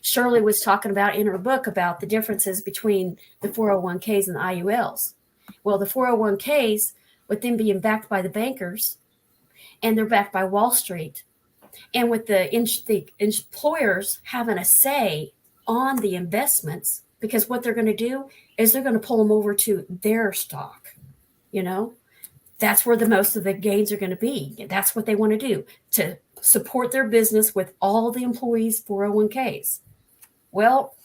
Speaker 8: Shirley was talking about in her book about the differences between the 401ks and the IULs. Well, the 401ks, with them being backed by the bankers, and they're backed by Wall Street, and with the employers having a say on the investments, because what they're going to do is they're going to pull them over to their stock. That's where the most of the gains are going to be. That's what they want to do, to support their business with all the employees' 401ks. Well,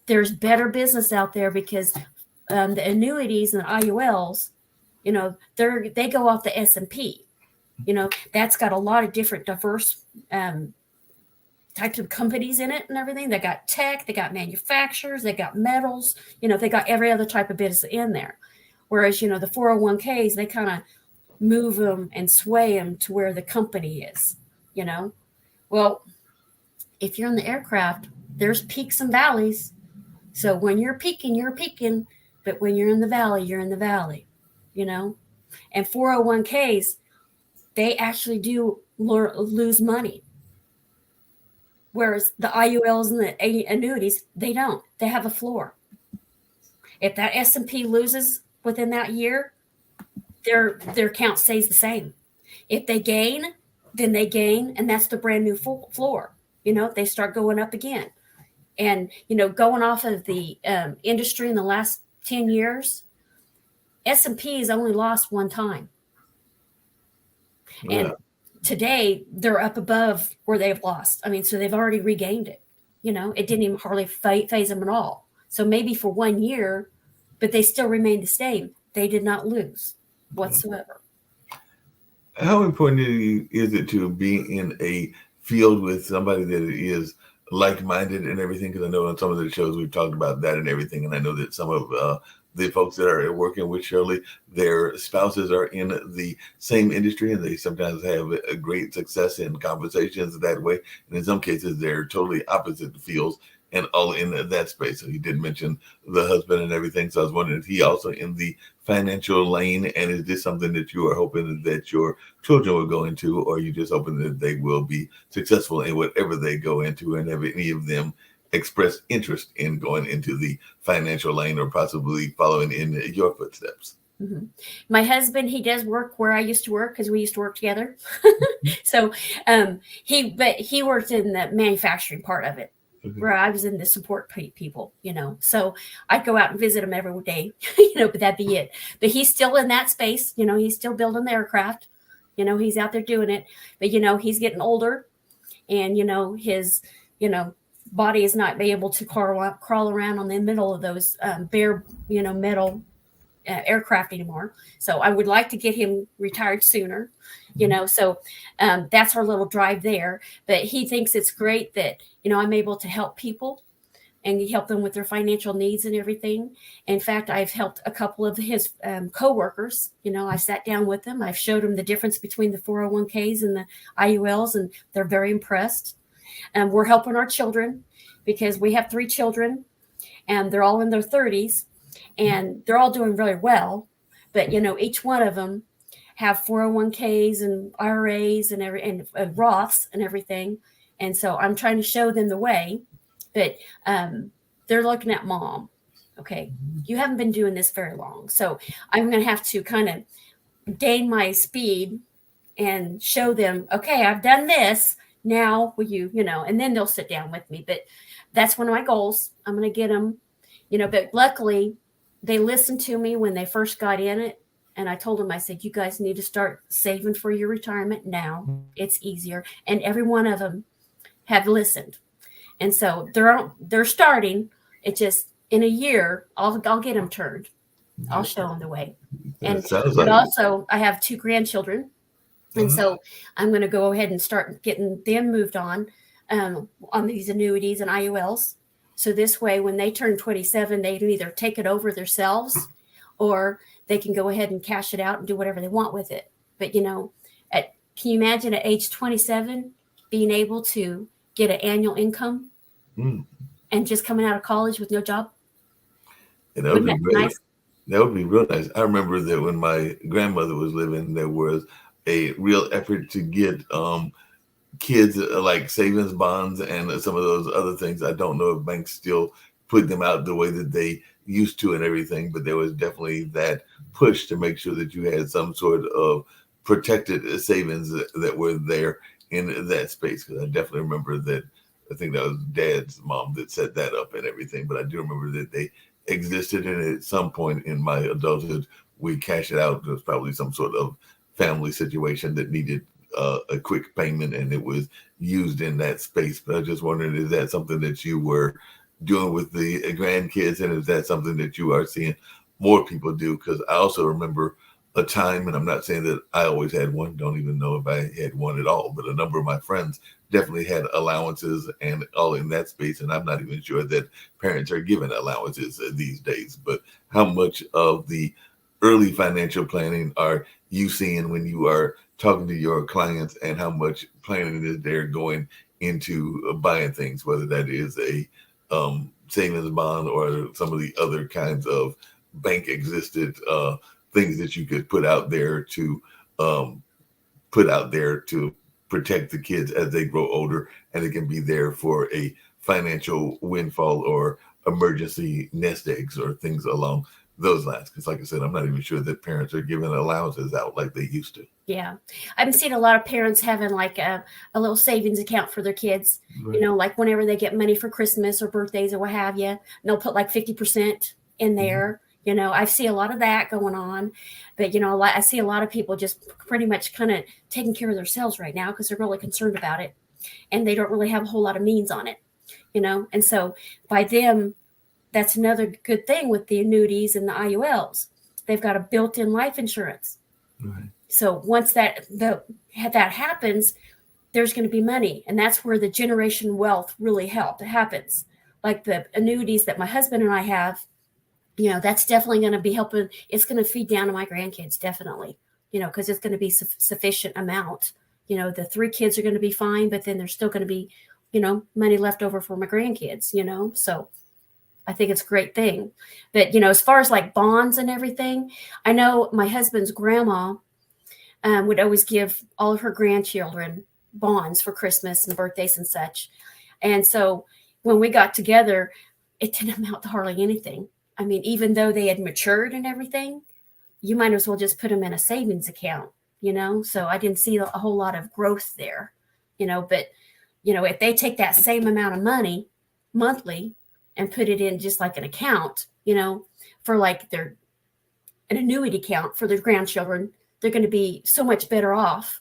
Speaker 8: there's better business out there because the annuities and the IULs, they go off the S&P. That's got a lot of different diverse types of companies in it and everything. They got tech, they got manufacturers, they got metals, they got every other type of business in there. Whereas, the 401ks, they kind of move them and sway them to where the company is, Well, if you're in the aircraft, there's peaks and valleys. So when you're peaking, you're peaking. But when you're in the valley, you're in the valley, And 401ks, they actually do lose money. Whereas the IULs and the annuities, they don't. They have a floor. If that S&P loses within that year, their account stays the same. If they gain, then they gain, and that's the brand new floor. They start going up again. And, going off of the industry in the last 10 years, S&P has only lost one time. Yeah. And today they're up above where they've lost. So they've already regained it, It didn't even hardly phase them at all. So maybe for 1 year, but they still remained the same. They did not lose whatsoever.
Speaker 7: How important is it to be in a field with somebody that is like-minded and everything? Because I know on some of the shows we've talked about that and everything, and I know that some of the folks that are working with Shirley, their spouses are in the same industry, and they sometimes have a great success in conversations that way. And in some cases, they're totally opposite fields and all in that space. So you did mention the husband and everything. So I was wondering, is he also in the financial lane? And is this something that you are hoping that your children will go into, or are you just hoping that they will be successful in whatever they go into, and have any of them express interest in going into the financial lane or possibly following in your footsteps?
Speaker 8: Mm-hmm. My husband, he does work where I used to work because we used to work together. So he worked in the manufacturing part of it, where I was in the support people, So I'd go out and visit him every day, but that'd be it. But he's still in that space, he's still building the aircraft, he's out there doing it. But, he's getting older, and, his, body is not be able to crawl around on the middle of those bare, metal aircraft anymore. So I would like to get him retired sooner, so that's our little drive there. But he thinks it's great that, I'm able to help people and help them with their financial needs and everything. In fact, I've helped a couple of his coworkers. I sat down with them. I've showed them the difference between the 401ks and the IULs, and they're very impressed. We're helping our children because we have 3 children, and they're all in their 30s. And they're all doing really well, but each one of them have 401ks and IRAs and Roths and everything. And so I'm trying to show them the way, but they're looking at Mom. Okay, you haven't been doing this very long, so I'm going to have to kind of gain my speed and show them. Okay, I've done this. Now will you, and then they'll sit down with me. But that's one of my goals. I'm going to get them, But luckily, they listened to me when they first got in it. And I told them, I said, you guys need to start saving for your retirement now. It's easier. And every one of them have listened. And so they're starting. It just, in a year, I'll get them turned. I'll show them the way. But also, I have 2 grandchildren. And so I'm going to go ahead and start getting them moved on these annuities and IULs. So this way, when they turn 27, they can either take it over themselves, or they can go ahead and cash it out and do whatever they want with it. But, can you imagine at age 27 being able to get an annual income and just coming out of college with no job?
Speaker 7: And that would be great. Nice? That would be real nice. I remember that when my grandmother was living, there was a real effort to get kids like savings bonds and some of those other things. I don't know if banks still put them out the way that they used to and everything, but there was definitely that push to make sure that you had some sort of protected savings that were there in that space. Because I definitely remember that. I think that was Dad's mom that set that up and everything, but I do remember that they existed, and at some point in my adulthood, we cashed it out. There was probably some sort of family situation that needed a quick payment, and it was used in that space. But I was just wondering, is that something that you were doing with the grandkids, and is that something that you are seeing more people do? Because I also remember a time, and I'm not saying that I always had one, don't even know if I had one at all, but a number of my friends definitely had allowances and all in that space. And I'm not even sure that parents are given allowances these days. But how much of the early financial planning are you seeing when you are talking to your clients, and how much planning is there going into buying things, whether that is a savings bond or some of the other kinds of bank existed things that you could put out there to protect the kids as they grow older, and it can be there for a financial windfall or emergency nest eggs or things along those lines. Because like I said, I'm not even sure that parents are giving allowances out like they used to.
Speaker 8: Yeah. I've seen a lot of parents having like a little savings account for their kids, right. Like whenever they get money for Christmas or birthdays or what have you, and they'll put like 50% in there. I see a lot of that going on, but, I see a lot of people just pretty much kind of taking care of themselves right now because they're really concerned about it, and they don't really have a whole lot of means on it. And so by them, that's another good thing with the annuities and the IULs. They've got a built-in life insurance.
Speaker 7: Right.
Speaker 8: So once that happens, there's going to be money, and that's where the generation wealth really happens. Like the annuities that my husband and I have, that's definitely going to be helping. It's going to feed down to my grandkids, definitely, because it's going to be sufficient amount. The 3 kids are going to be fine, but then there's still going to be, money left over for my grandkids, so I think it's a great thing. But, as far as like bonds and everything, I know my husband's grandma would always give all of her grandchildren bonds for Christmas and birthdays and such. And so when we got together, it didn't amount to hardly anything. I mean, even though they had matured and everything, you might as well just put them in a savings account, So I didn't see a whole lot of growth there, but, if they take that same amount of money monthly and put it in just like an account, for like an annuity account for their grandchildren, they're going to be so much better off,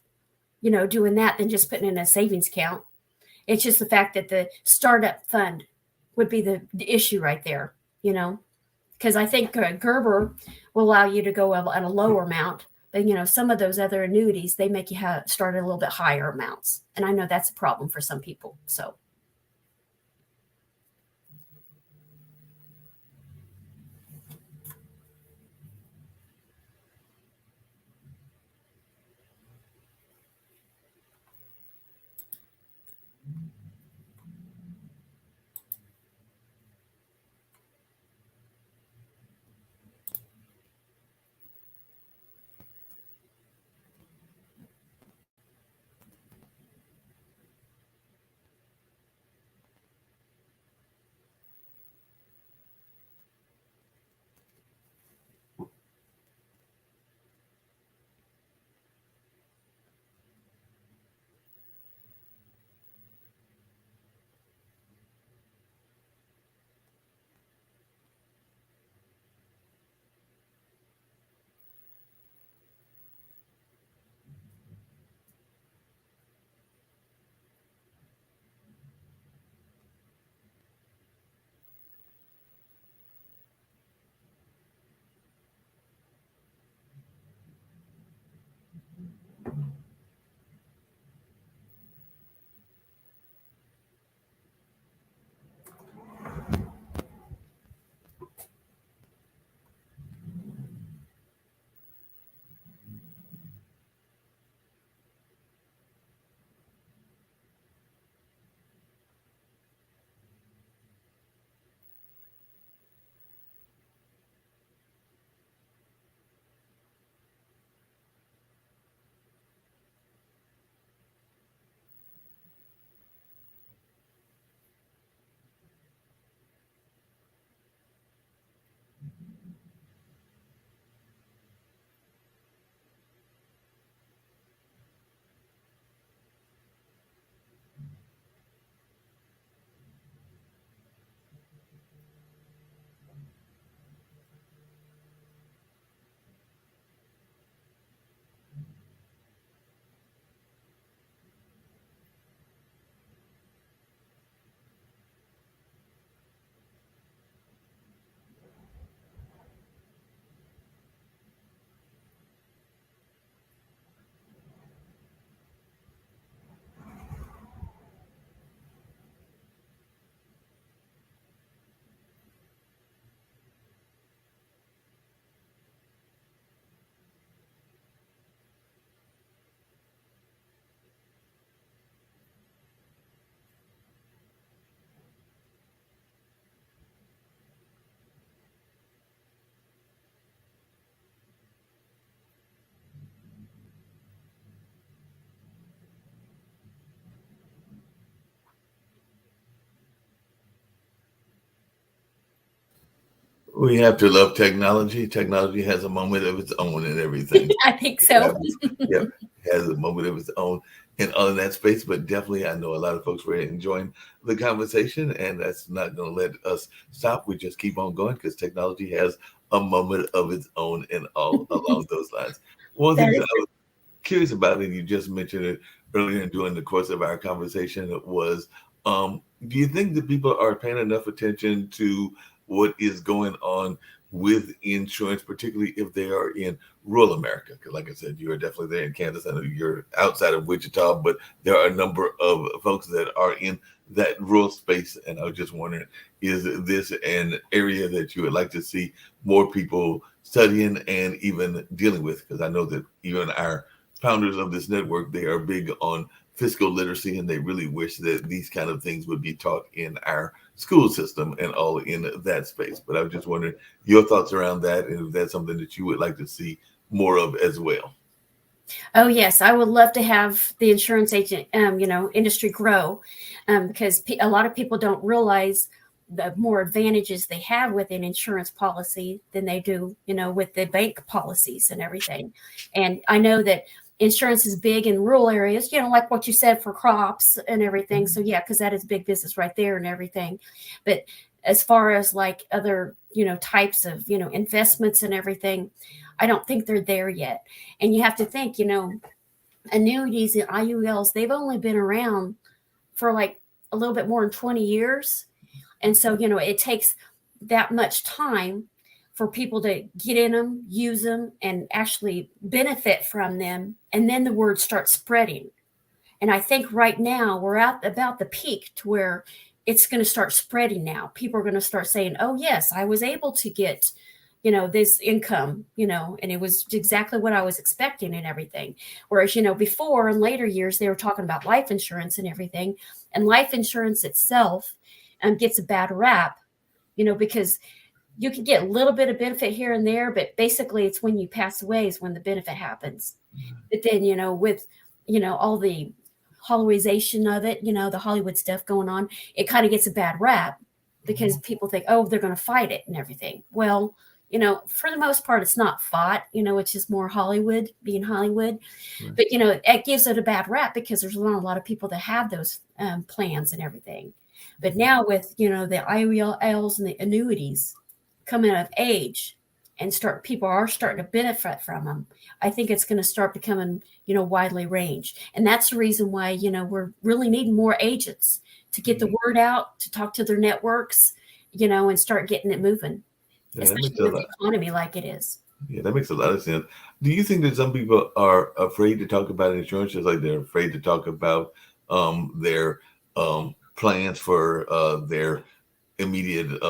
Speaker 8: doing that than just putting in a savings account. It's just the fact that the startup fund would be the issue right there, because I think Gerber will allow you to go at a lower amount. But, some of those other annuities, they make you start at a little bit higher amounts. And I know that's a problem for some people. So.
Speaker 7: We have to love technology. Technology has a moment of its own in everything.
Speaker 8: I think so.
Speaker 7: Yep, has a moment of its own in all in that space. But definitely, I know a lot of folks were enjoying the conversation, and that's not going to let us stop. We just keep on going because technology has a moment of its own and all along those lines. One thing that I was curious about, and you just mentioned it earlier during the course of our conversation, was do you think that people are paying enough attention to what is going on with insurance, particularly if they are in rural America? Because, like I said, you are definitely there in Kansas. I know you're outside of Wichita, but there are a number of folks that are in that rural space. And I was just wondering, is this an area that you would like to see more people studying and even dealing with? Because I know that even our founders of this network, they are big on fiscal literacy, and they really wish that these kind of things would be taught in our school system and all in that space. But I was just wondering your thoughts around that, and if that's something that you would like to see more of as well.
Speaker 8: Oh yes, I would love to have the insurance agent, industry grow, because a lot of people don't realize the more advantages they have with an insurance policy than they do, with the bank policies and everything. And I know that insurance is big in rural areas, like what you said for crops and everything. So yeah, because that is big business right there and everything. But as far as like other, types of, investments and everything, I don't think they're there yet. And you have to think, annuities and IULs, they've only been around for like a little bit more than 20 years. And so, it takes that much time for people to get in them, use them, and actually benefit from them. And then the word starts spreading. And I think right now we're at about the peak to where it's going to start spreading now. People are going to start saying, oh, yes, I was able to get, this income, and it was exactly what I was expecting and everything. Whereas, before in later years, they were talking about life insurance and everything. And life insurance itself gets a bad rap, because you can get a little bit of benefit here and there, but basically it's when you pass away is when the benefit happens. But then, with, all the Hollywoodization of it, the Hollywood stuff going on, it kind of gets a bad rap because people think, oh, they're going to fight it and everything. Well, for the most part, it's not fought, it's just more Hollywood being Hollywood. Right. But, it gives it a bad rap because there's not a lot of people that have those plans and everything. But now with, the IULs and the annuities coming of age and people are starting to benefit from them, I think it's going to start becoming, widely ranged. And that's the reason why, we're really needing more agents to get the word out, to talk to their networks, and start getting it moving. Yeah, especially with the economy like it is.
Speaker 7: Yeah, that makes a lot of sense. Do you think that some people are afraid to talk about insurance, just like they're afraid to talk about their plans for their immediate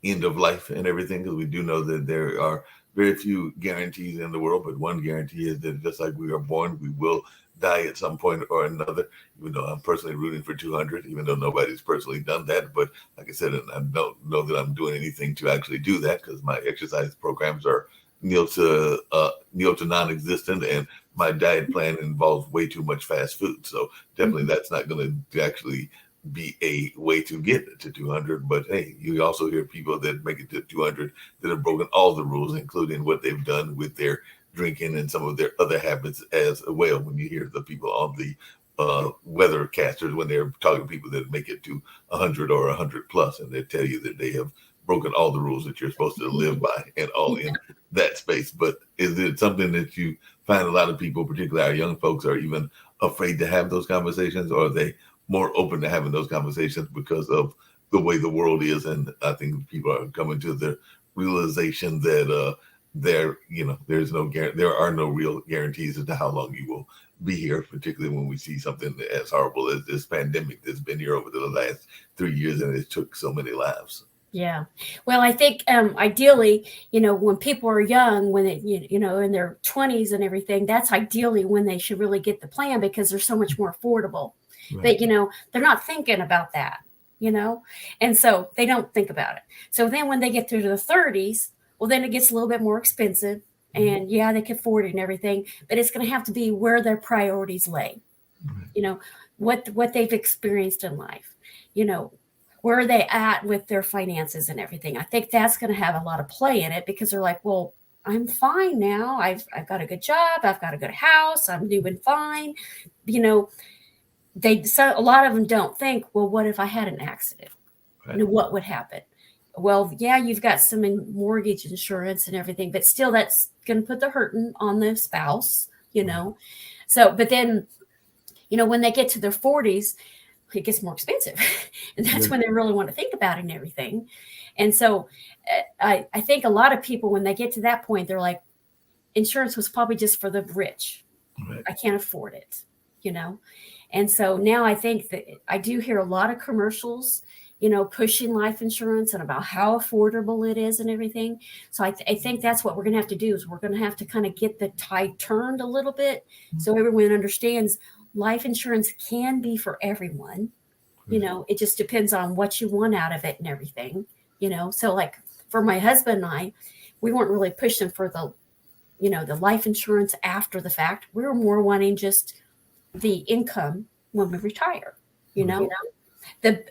Speaker 7: end of life and everything? Because we do know that there are very few guarantees in the world, but one guarantee is that just like we are born, we will die at some point or another. Even though I'm personally rooting for 200, even though nobody's personally done that. But like I said, I don't know that I'm doing anything to actually do that because my exercise programs are nil to non-existent, and my diet plan involves way too much fast food. So definitely that's not going to actually be a way to get to 200. But hey, you also hear people that make it to 200 that have broken all the rules, including what they've done with their drinking and some of their other habits as well. When you hear the people on the weathercasters, when they're talking to people that make it to 100 or 100 plus, and they tell you that they have broken all the rules that you're supposed to live by and all in that space. But is it something that you find a lot of people, particularly our young folks, are even afraid to have those conversations, or are they more open to having those conversations because of the way the world is? And I think people are coming to the realization that there are no real guarantees as to how long you will be here, particularly when we see something as horrible as this pandemic that's been here over the last 3 years, and it took so many lives.
Speaker 8: Yeah. Well, I think ideally, when people are young, when they, in their 20s and everything, that's ideally when they should really get the plan because they're so much more affordable. Right. But, they're not thinking about that, and so they don't think about it. So then when they get through to the 30s, well, then it gets a little bit more expensive. And yeah, they can afford it and everything, but it's going to have to be where their priorities lay, what they've experienced in life, where are they at with their finances and everything. I think that's going to have a lot of play in it because they're like, well, I'm fine now. I've got a good job. I've got a good house. I'm doing fine. A lot of them don't think, well, what if I had an accident? Right. What would happen? Well, yeah, you've got some mortgage insurance and everything, but still that's going to put the hurting on the spouse, So, but then, when they get to their 40s, it gets more expensive. And that's when they really want to think about it and everything. And so I think a lot of people, when they get to that point, they're like, insurance was probably just for the rich.
Speaker 7: Right.
Speaker 8: I can't afford it, you know? And so now I think that I do hear a lot of commercials, you know, pushing life insurance and about how affordable it is and everything. So I think that's what we're going to have to do, is we're going to have to kind of get the tide turned a little bit so everyone understands life insurance can be for everyone. You know, it just depends on what you want out of it and everything, you know? So like for my husband and I, we weren't really pushing for the, you know, the life insurance after the fact. We were more wanting just the income when we retire, you know. The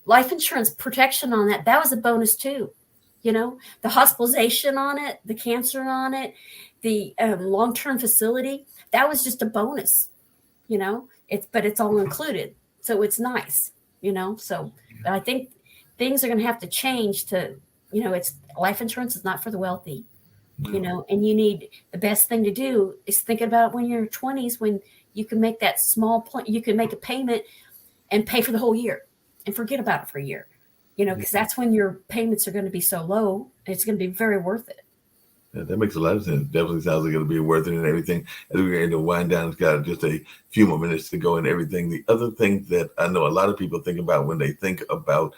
Speaker 8: life insurance protection on that was a bonus too, you know. The hospitalization on it, the cancer on it, the long-term facility, that was just a bonus, you know. But it's all included, so it's nice, you know. So but I think things are going to have to change to, you know, it's life insurance is not for the wealthy. You know, and you need, the best thing to do is think about when you're in your 20s, when you can make that you can make a payment and pay for the whole year and forget about it for a year, you know, because that's when your payments are going to be so low. And it's going to be very worth it.
Speaker 7: Yeah, that makes a lot of sense. Definitely sounds like it'll be worth it and everything. As we're going to wind down, it's got just a few more minutes to go and everything. The other thing that I know a lot of people think about when they think about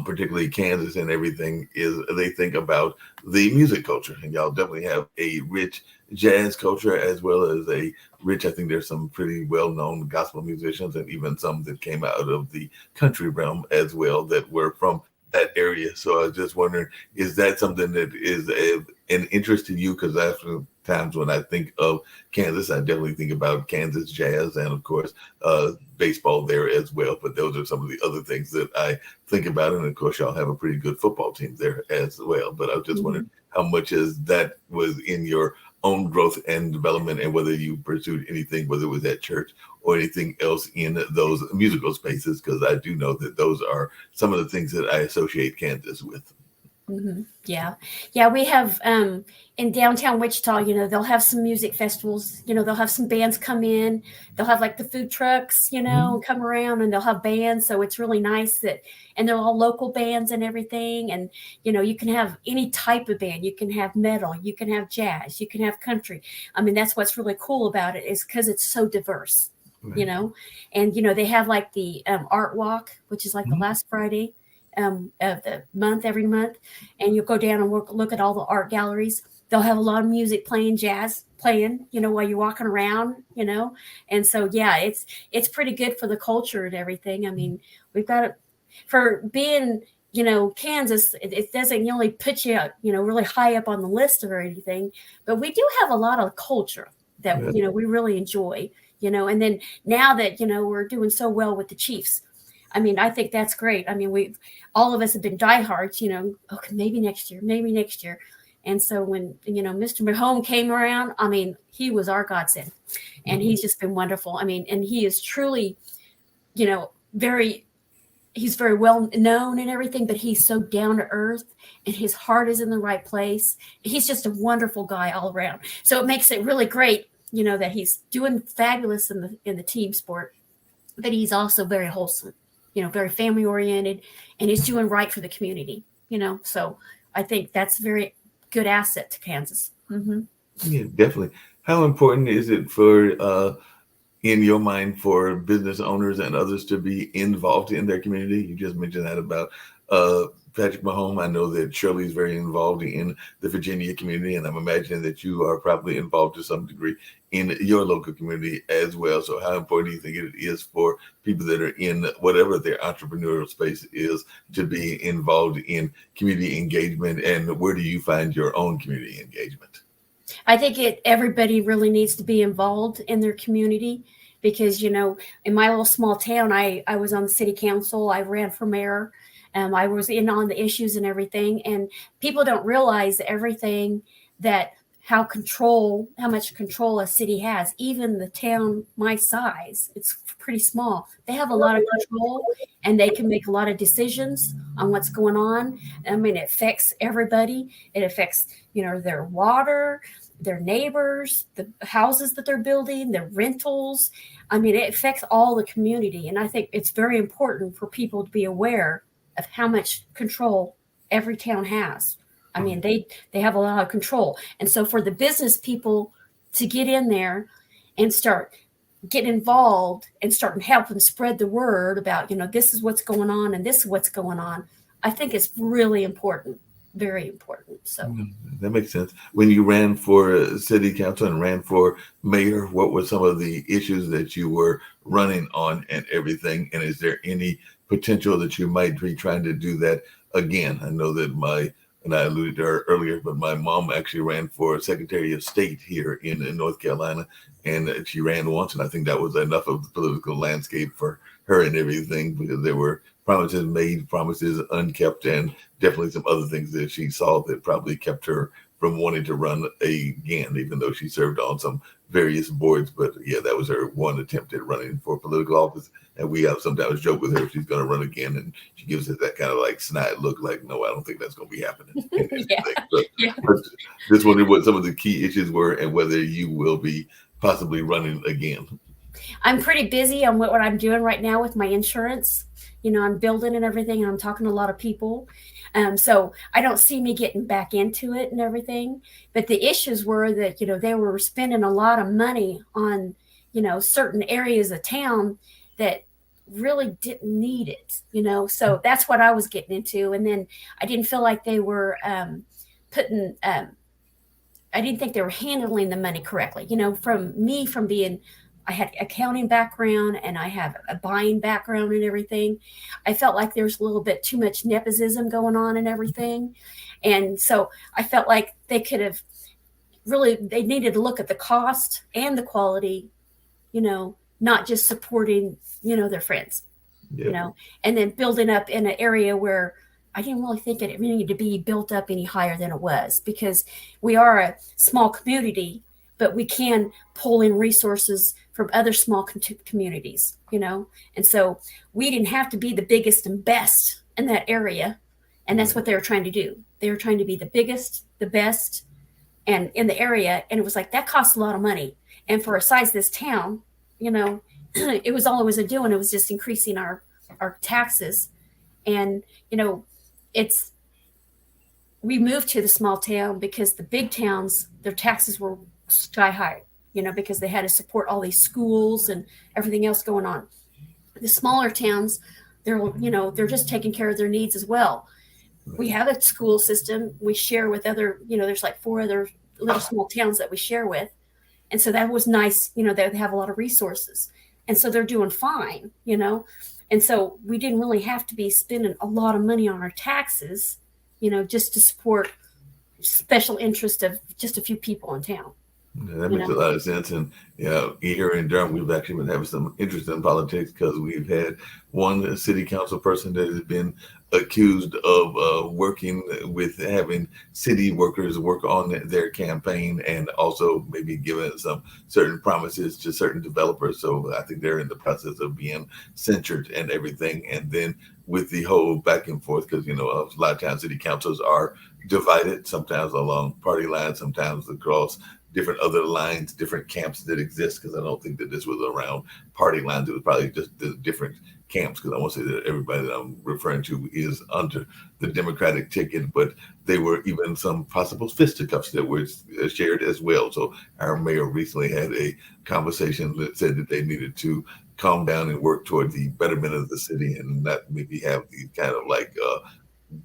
Speaker 7: particularly Kansas and everything, is they think about the music culture. And y'all definitely have a rich jazz culture, as well as a rich, I think there's some pretty well-known gospel musicians and even some that came out of the country realm as well that were from that area. So I was just wondering, is that something that is an interest to you? Because after times when I think of Kansas, I definitely think about Kansas jazz and of course baseball there as well. But those are some of the other things that I think about. And of course, y'all have a pretty good football team there as well. But I was just wondering how much is that was in your own growth and development, and whether you pursued anything, whether it was at church or anything else in those musical spaces, because I do know that those are some of the things that I associate Kansas with.
Speaker 8: Yeah. We have in downtown Wichita, you know, they'll have some music festivals, you know, they'll have some bands come in, they'll have like the food trucks, you know, come around, and they'll have bands. So it's really nice and they're all local bands and everything. And, you know, you can have any type of band. You can have metal, you can have jazz, you can have country. I mean, that's what's really cool about it, is because it's so diverse, you know. And, you know, they have like the art walk, which is like the last Friday of the month, every month, and you'll go down and look at all the art galleries. They'll have a lot of music playing, jazz playing, you know, while you're walking around, you know. And so yeah, it's pretty good for the culture and everything. I mean, we've got it for being, you know, Kansas. It doesn't only put you, you know, really high up on the list or anything, but we do have a lot of culture that you know, we really enjoy, you know. And then now that, you know, we're doing so well with the Chiefs, I mean, I think that's great. I mean, all of us have been diehards, you know, okay, maybe next year. And so when, you know, Mr. Mahone came around, I mean, he was our godsend, and he's just been wonderful. I mean, and he is truly, you know, he's very well known and everything, but he's so down to earth and his heart is in the right place. He's just a wonderful guy all around. So it makes it really great, you know, that he's doing fabulous in the team sport, but he's also very wholesome, you know, very family oriented, and he's doing right for the community, you know. So I think that's a very good asset to Kansas.
Speaker 7: Yeah, definitely. How important is it for, in your mind, for business owners and others to be involved in their community? You just mentioned that about Patrick Mahomes. I know that Shirley is very involved in the Virginia community, and I'm imagining that you are probably involved to some degree in your local community as well. So how important do you think it is for people that are in whatever their entrepreneurial space is to be involved in community engagement, and where do you find your own community engagement?
Speaker 8: I think everybody really needs to be involved in their community, because, you know, in my little small town, I was on the city council, I ran for mayor, I was in on the issues and everything, and people don't realize everything how much control a city has. Even the town my size, it's pretty small. They have a lot of control, and they can make a lot of decisions on what's going on. I mean, it affects everybody. It affects, you know, their water, their neighbors, the houses that they're building, their rentals. I mean, it affects all the community. And I think it's very important for people to be aware of how much control every town has. I mean, they have a lot of control. And so for the business people to get in there and start getting involved and start helping spread the word about, this is what's going on and this is what's going on, I think it's really important, very important. So
Speaker 7: that makes sense. When you ran for city council and ran for mayor, what were some of the issues that you were running on and everything? And is there any potential that you might be trying to do that again? I know that and I alluded to her earlier, but my mom actually ran for Secretary of State here in North Carolina, and she ran once, and I think that was enough of the political landscape for her and everything, because there were promises made, promises unkept, and definitely some other things that she saw that probably kept her from wanting to run again, even though she served on some various boards. But yeah, that was her one attempt at running for political office. And we have sometimes joke with her if she's going to run again, and she gives us that kind of like snide look, like, no, I don't think that's going to be happening. But just wondering what some of the key issues were and whether you will be possibly running again.
Speaker 8: I'm pretty busy on what I'm doing right now with my insurance. I'm building and everything, and I'm talking to a lot of people. So I don't see me getting back into it and everything. But the issues were that, they were spending a lot of money on, certain areas of town that really didn't need it, So that's what I was getting into. And then I didn't feel like they were I didn't think they were handling the money correctly. From being, I had accounting background and I have a buying background and everything. I felt like there was a little bit too much nepotism going on and everything. And so I felt like they needed to look at the cost and the quality, not just supporting, their friends, and then building up in an area where I didn't really think it needed to be built up any higher than it was, because we are a small community, but we can pull in resources from other small communities, and so we didn't have to be the biggest and best in that area. And that's what they were trying to do. They were trying to be the biggest, the best, and in the area. And it was like, that costs a lot of money. And for a size of this town, it was all it was doing. It was just increasing our taxes. And, we moved to the small town because the big towns, their taxes were sky high, because they had to support all these schools and everything else going on. The smaller towns, they're just taking care of their needs as well. We have a school system. We share with other, there's like 4 other little small towns that we share with. And so that was nice. They have a lot of resources. And so they're doing fine, And so we didn't really have to be spending a lot of money on our taxes, just to support special interest of just a few people in town.
Speaker 7: Yeah, that makes a lot of sense. And here in Durham, we've actually been having some interest in politics, because we've had one city council person that has been accused of working with having city workers work on their campaign, and also maybe giving some certain promises to certain developers. So I think they're in the process of being censured and everything. And then with the whole back and forth, because, a lot of times city councils are divided, sometimes along party lines, sometimes across different other lines, different camps that exist, because I don't think that this was around party lines. It was probably just the different camps, because I won't say that everybody that I'm referring to is under the Democratic ticket, but they were even some possible fisticuffs that were shared as well. So our mayor recently had a conversation that said that they needed to calm down and work toward the betterment of the city, and not maybe have these kind of like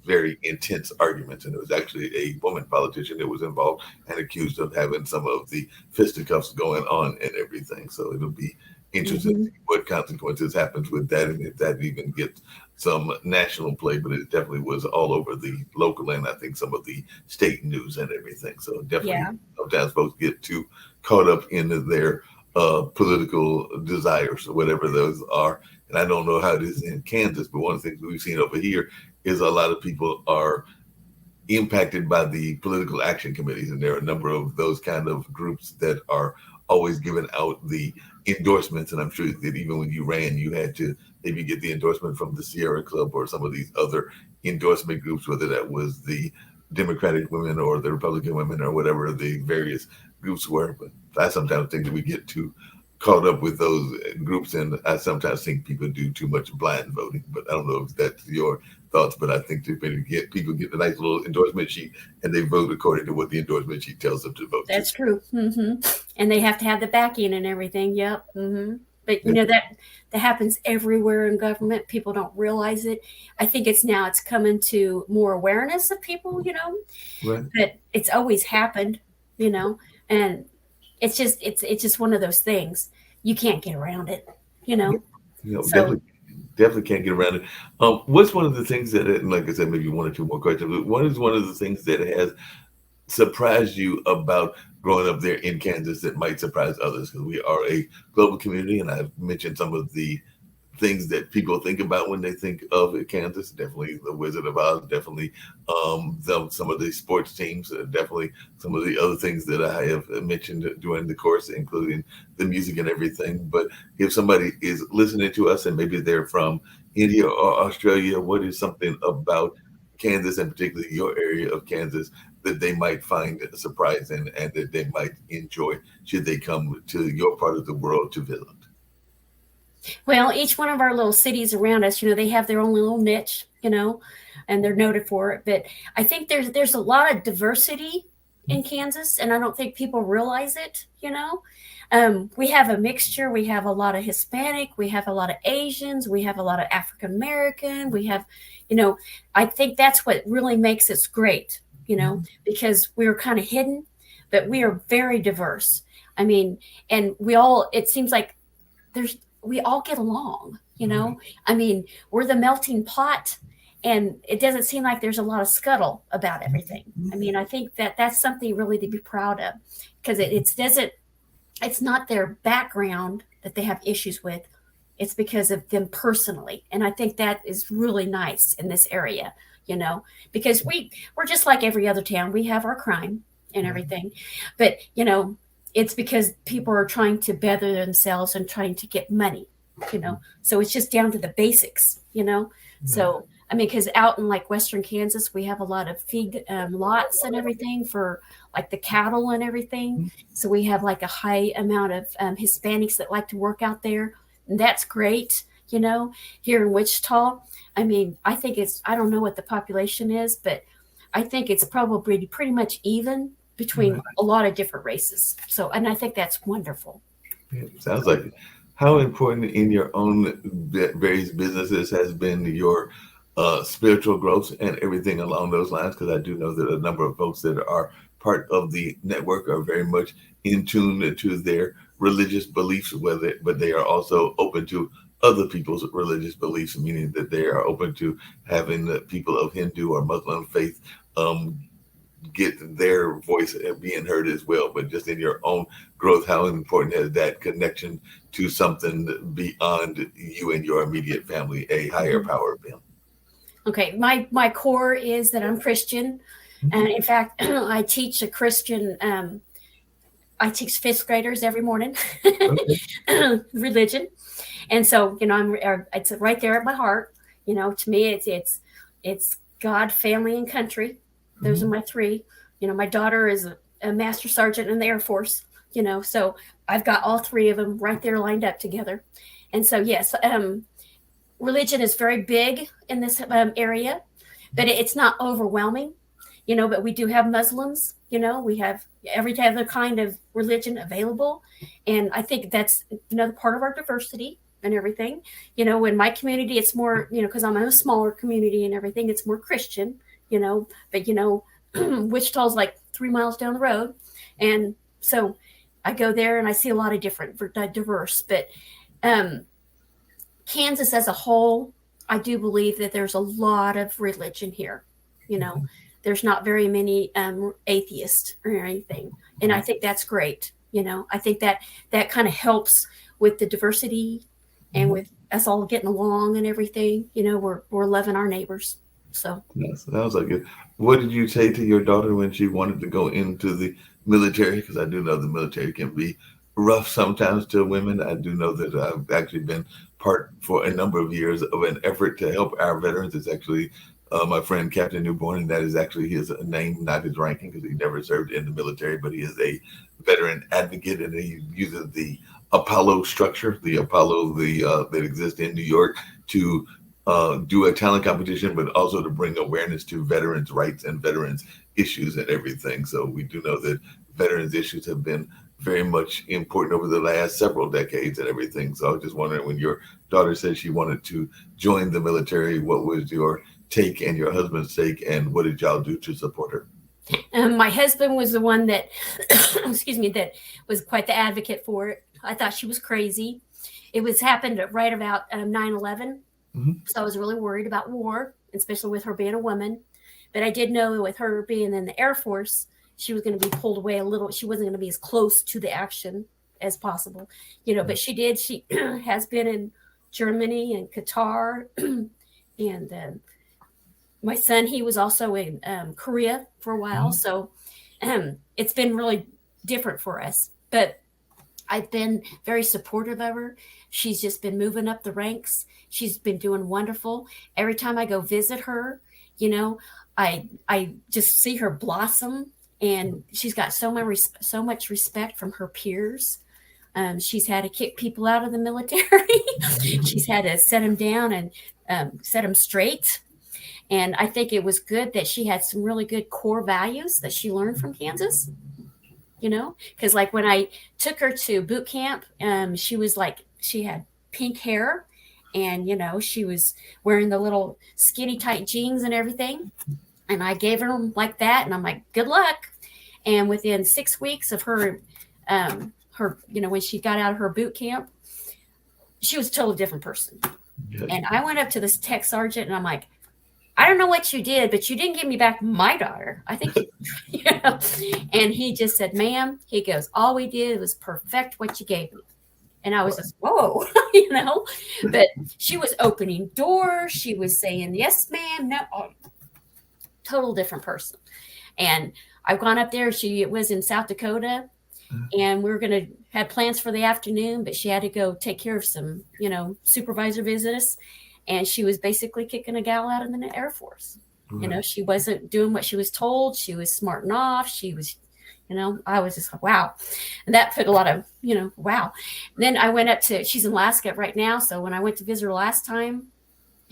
Speaker 7: very intense arguments. And it was actually a woman politician that was involved and accused of having some of the fisticuffs going on and everything. So it'll be interesting to see what consequences happens with that, and if that even gets some national play. But it definitely was all over the local and I think some of the state news and everything. So definitely sometimes folks get too caught up in their political desires or whatever those are. And I don't know how it is in Kansas, but one of the things we've seen over here is a lot of people are impacted by the political action committees. And there are a number of those kind of groups that are always giving out the endorsements. And I'm sure that even when you ran, you had to maybe get the endorsement from the Sierra Club or some of these other endorsement groups, whether that was the Democratic women or the Republican women or whatever the various groups were. But I sometimes think that we get too caught up with those groups, and I sometimes think people do too much blind voting. But I don't know if that's your thoughts, but I think that people get a nice little endorsement sheet and they vote according to what the endorsement sheet tells them to vote to.
Speaker 8: That's true. And they have to have the backing and everything. Yep. But you know that happens everywhere in government. People don't realize it. I think it's coming to more awareness of people,
Speaker 7: Right.
Speaker 8: but it's always happened, and it's just one of those things. You can't get around it, So
Speaker 7: Definitely can't get around it. What's one of the things that, and like I said, maybe one or two more questions, but what is one of the things that has surprised you about growing up there in Kansas that might surprise others? Because we are a global community, and I've mentioned some of the things that people think about when they think of Kansas. Definitely the Wizard of Oz, definitely some of the sports teams, definitely some of the other things that I have mentioned during the course, including the music and everything. But if somebody is listening to us and maybe they're from India or Australia, what is something about Kansas, and particularly your area of Kansas, that they might find surprising and that they might enjoy should they come to your part of the world to visit?
Speaker 8: Well, each one of our little cities around us, they have their own little niche, and they're noted for it. But I think there's a lot of diversity in Kansas, and I don't think people realize it. We have a mixture. We have a lot of Hispanic. We have a lot of Asians. We have a lot of African American. We have, I think that's what really makes us great. Because we're kind of hidden, but we are very diverse. I mean, and it seems like we all get along, I mean, we're the melting pot, and it doesn't seem like there's a lot of scuttle about everything. I mean, I think that's something really to be proud of, because it's not their background that they have issues with. It's because of them personally. And I think that is really nice in this area, because we're just like every other town. We have our crime and everything, but it's because people are trying to better themselves and trying to get money, so it's just down to the basics, so I mean, because out in like Western Kansas, we have a lot of feed lots and everything for like the cattle and everything. So we have like a high amount of Hispanics that like to work out there, and that's great. Here in Wichita, I mean, I think I don't know what the population is, but I think it's probably pretty much even between a lot of different races. So, and I think that's wonderful.
Speaker 7: Yeah, sounds like it. How important in your own various businesses has been your spiritual growth and everything along those lines? Because I do know that a number of folks that are part of the network are very much in tune to their religious beliefs, but they are also open to other people's religious beliefs, meaning that they are open to having the people of Hindu or Muslim faith get their voice being heard as well. But just in your own growth, how important has that connection to something beyond you and your immediate family, a higher power, been?
Speaker 8: Okay, my core is that I'm Christian, and in fact, I teach a Christian. I teach fifth graders every morning religion, and so it's right there at my heart. To me, it's God, family, and country. Those are my three. My daughter is a master sergeant in the Air Force. So I've got all three of them right there lined up together, and so yes, religion is very big in this area, but it's not overwhelming. But we do have Muslims. We have every other kind of religion available, and I think that's another part of our diversity and everything. In my community, it's more, because I'm in a smaller community and everything, it's more Christian. But Wichita's like 3 miles down the road, and so I go there and I see a lot of different diverse. But Kansas as a whole, I do believe that there's a lot of religion here. There's not very many atheists or anything, and I think that's great. I think that kind of helps with the diversity and with us all getting along and everything. We're loving our neighbors. So
Speaker 7: yes, sounds like it. What did you say to your daughter when she wanted to go into the military? Because I do know the military can be rough sometimes to women. I do know that I've actually been part for a number of years of an effort to help our veterans. It's actually my friend Captain Newborn, and that is actually his name, not his ranking, because he never served in the military, but he is a veteran advocate, and he uses the Apollo structure, the Apollo that exists in New York, to do a talent competition, but also to bring awareness to veterans' rights and veterans' issues and everything. So we do know that veterans' issues have been very much important over the last several decades and everything. So I was just wondering, when your daughter said she wanted to join the military, what was your take and your husband's take, and what did y'all do to support her?
Speaker 8: My husband was the one that, excuse me, that was quite the advocate for it. I thought she was crazy. It was happened right about 9/11. So I was really worried about war, especially with her being a woman. But I did know with her being in the Air Force, she was going to be pulled away a little. She wasn't going to be as close to the action as possible, but she did. She has been in Germany and Qatar. And my son, he was also in Korea for a while. So it's been really different for us. But I've been very supportive of her. She's just been moving up the ranks. She's been doing wonderful. Every time I go visit her, I just see her blossom, and she's got so much respect from her peers. She's had to kick people out of the military. She's had to set them down and set them straight. And I think it was good that she had some really good core values that she learned from Kansas. Because like when I took her to boot camp, she had pink hair, and, she was wearing the little skinny tight jeans and everything. And I gave her like that. And I'm like, good luck. And within 6 weeks of her, when she got out of her boot camp, she was a totally different person. Yes. And I went up to this tech sergeant and I'm like, I don't know what you did, but you didn't give me back my daughter. I think, And he just said, ma'am, he goes, all we did was perfect what you gave me. And I was just, whoa, but she was opening doors. She was saying, yes, ma'am. No, total different person. And I've gone up there. She was in South Dakota, and we were going to have plans for the afternoon, but she had to go take care of some, supervisor visits. And she was basically kicking a gal out of the Air Force. Right. She wasn't doing what she was told. She was smarting off. She was, I was just like, wow. And that put a lot of, wow. And then I went up she's in Alaska right now. So when I went to visit her last time,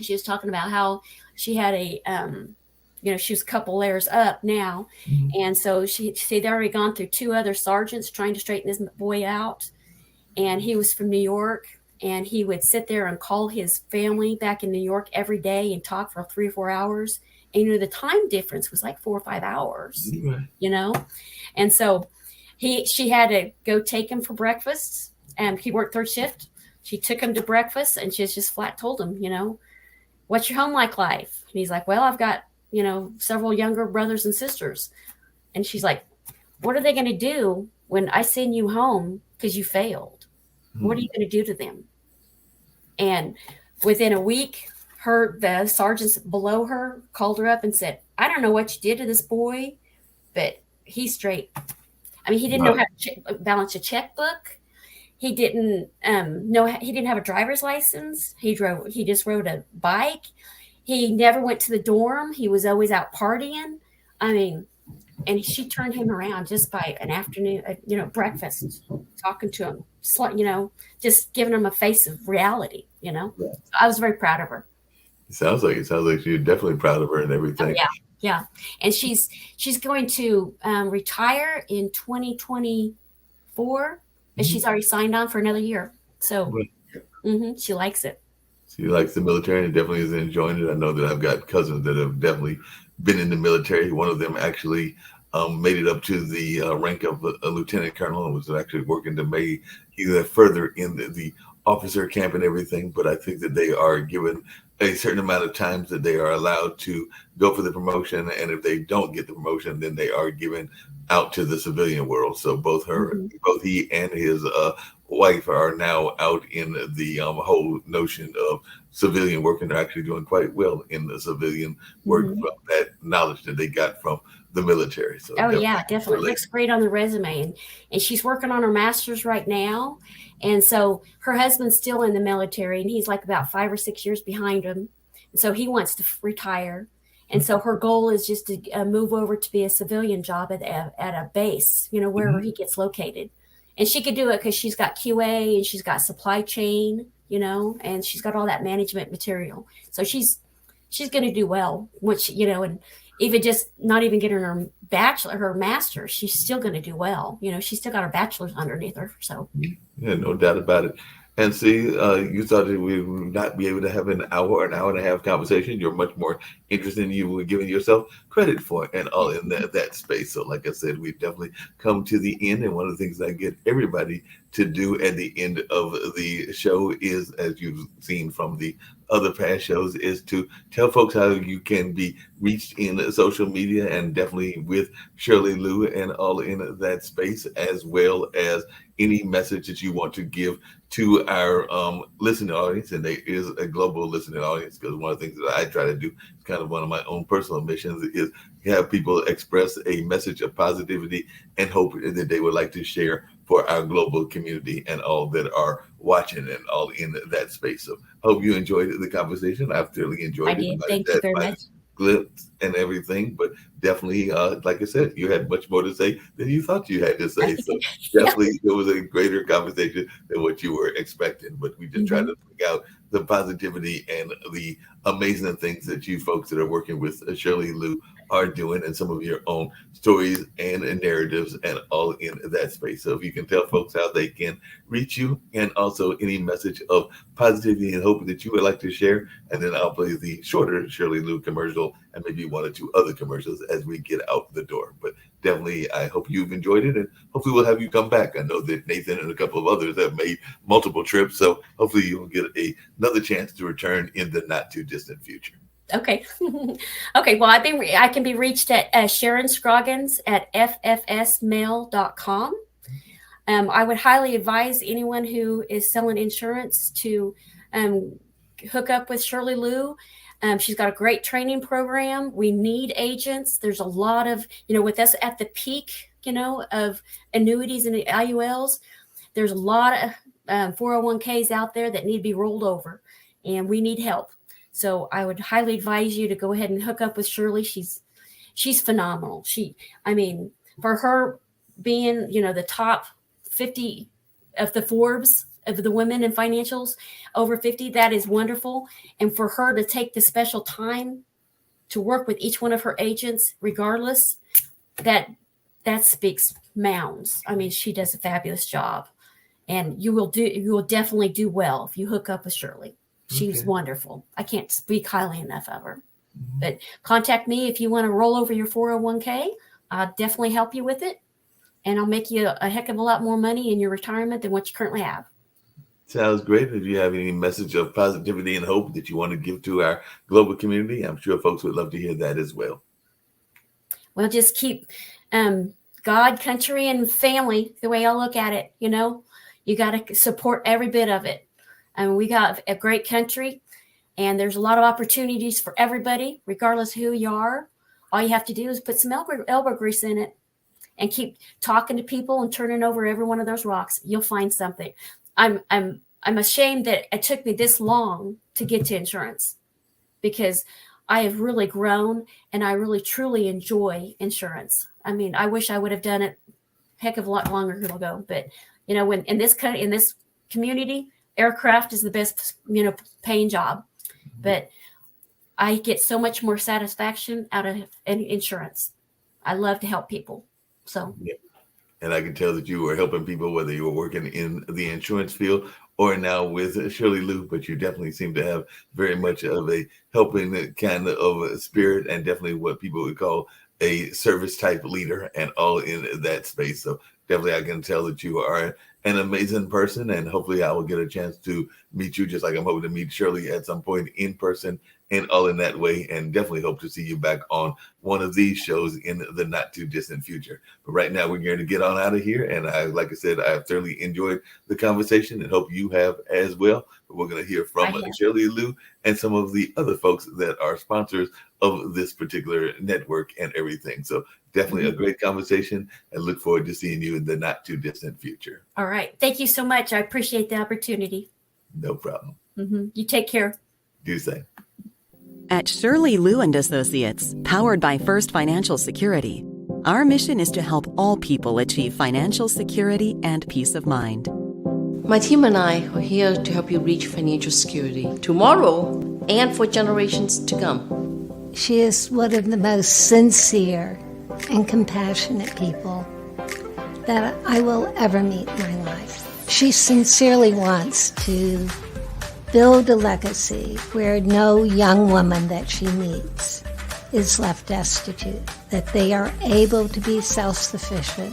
Speaker 8: she was talking about how she had she was a couple layers up now. Mm-hmm. And so they'd already gone through 2 other sergeants trying to straighten this boy out. And he was from New York. And he would sit there and call his family back in New York every day and talk for 3 or 4 hours. And, the time difference was like 4 or 5 hours, right. And so she had to go take him for breakfast. And he worked 3rd shift. She took him to breakfast, and she just flat told him, what's your home life? And he's like, well, I've got, several younger brothers and sisters. And she's like, what are they going to do when I send you home because you failed? What are you going to do to them? And within a week, the sergeants below her called her up and said, I don't know what you did to this boy, but he's straight. I mean, he didn't know how to balance a checkbook. He didn't he didn't have a driver's license. He just rode a bike. He never went to the dorm. He was always out partying. I mean, and she turned him around just by an afternoon, breakfast, talking to him, just giving him a face of reality, So I was very proud of her.
Speaker 7: It sounds like you're definitely proud of her and everything.
Speaker 8: Oh, yeah. And she's going to retire in 2024, and she's already signed on for another year. So she likes it.
Speaker 7: She likes the military and definitely is enjoying it. I know that I've got cousins that have definitely been in the military. One of them actually made it up to the rank of a lieutenant colonel and was actually working to make either further in the officer camp and everything. But I think that they are given a certain amount of times that they are allowed to go for the promotion. And if they don't get the promotion, then they are given out to the civilian world. So both he and his wife are now out in the whole notion of civilian work, and they're actually doing quite well in the civilian work from that knowledge that they got from the military. So
Speaker 8: definitely looks great on the resume. And she's working on her master's right now. And so her husband's still in the military, and he's like about 5 or 6 years behind him. And so he wants to retire. And so her goal is just to move over to be a civilian job at a base, wherever he gets located. And she could do it because she's got QA and she's got supply chain, and she's got all that management material. So she's going to do well, which, and even just not even getting her master's, she's still going to do well. She's still got her bachelor's underneath her. So
Speaker 7: yeah, no doubt about it. And see, you thought that we would not be able to have an hour or an hour and a half conversation. You're much more interested than you were giving yourself credit for, and all in that space. So, like I said, we've definitely come to the end. And one of the things I get everybody to do at the end of the show is, as you've seen from the other past shows, is to tell folks how you can be reached in social media, and definitely with Shirley Lou and all in that space, as well as any message that you want to give to our listening audience. And there is a global listening audience, because one of the things that I try to do, is kind of one of my own personal missions, is have people express a message of positivity and hope that they would like to share for our global community and all that are watching and all in that space. So hope you enjoyed the conversation. I've thoroughly enjoyed
Speaker 8: I
Speaker 7: it.
Speaker 8: did. Thank you very much.
Speaker 7: Glimpse and everything, but definitely, like I said, you had much more to say than you thought you had to say. So definitely, it was a greater conversation than what you were expecting. But we just try to bring out the positivity and the amazing things that you folks that are working with Shirley Lou are doing, and some of your own stories and narratives and all in that space. So if you can tell folks how they can reach you, and also any message of positivity and hope that you would like to share, and then I'll play the shorter Shirley Lou commercial and maybe one or two other commercials as we get out the door. But definitely, I hope you've enjoyed it, and hopefully we'll have you come back. I know that Nathan and a couple of others have made multiple trips, so hopefully you'll get another chance to return in the not too distant future.
Speaker 8: Okay. Okay. Well, I can be reached at Sharon Scroggins at ffsmail.com. I would highly advise anyone who is selling insurance to hook up with Shirley Lou. She's got a great training program. We need agents. There's a lot of, with us at the peak, of annuities and IULs, there's a lot of 401ks out there that need to be rolled over, and we need help. So I would highly advise you to go ahead and hook up with Shirley. She's phenomenal. For her being, the top 50 of the Forbes of the women in financials over 50, that is wonderful. And for her to take the special time to work with each one of her agents, regardless, that speaks mounds. She does a fabulous job, and you will definitely do well if you hook up with Shirley. She's wonderful. I can't speak highly enough of her. But contact me if you want to roll over your 401k. I'll definitely help you with it. And I'll make you a heck of a lot more money in your retirement than what you currently have.
Speaker 7: Sounds great. If you have any message of positivity and hope that you want to give to our global community, I'm sure folks would love to hear that as well.
Speaker 8: Well, just keep God, country, and family the way I look at it. You got to support every bit of it. We got a great country, and there's a lot of opportunities for everybody, regardless of who you are. All you have to do is put some elbow grease in it and keep talking to people and turning over every one of those rocks. You'll find something. I'm ashamed that it took me this long to get to insurance, because I have really grown, and I really truly enjoy insurance. I wish I would have done it a heck of a lot longer ago, but when in this community, aircraft is the best, paying job, but I get so much more satisfaction out of insurance. I love to help people. So,
Speaker 7: yeah. And I can tell that you were helping people, whether you were working in the insurance field or now with Shirley Lou, but you definitely seem to have very much of a helping kind of spirit, and definitely what people would call a service type leader, and all in that space. So definitely I can tell that you are an amazing person, and hopefully I will get a chance to meet you, just like I'm hoping to meet Shirley at some point in person and all in that way, and definitely hope to see you back on one of these shows in the not too distant future. But right now we're going to get on out of here, and like I said, I've thoroughly enjoyed the conversation, and hope you have as well. But we're going to hear from Shirley Lou and some of the other folks that are sponsors of this particular network and everything. So definitely a great conversation, and look forward to seeing you in the not too distant future.
Speaker 8: All right. Thank you so much. I appreciate the opportunity.
Speaker 7: No problem.
Speaker 8: You take care.
Speaker 7: Do the same.
Speaker 3: At Shirley, Lou and Associates, powered by First Financial Security, our mission is to help all people achieve financial security and peace of mind.
Speaker 4: My team and I are here to help you reach financial security tomorrow and for generations to come.
Speaker 5: She is one of the most sincere and compassionate people that I will ever meet in my life. She sincerely wants to build a legacy where no young woman that she meets is left destitute, that they are able to be self-sufficient,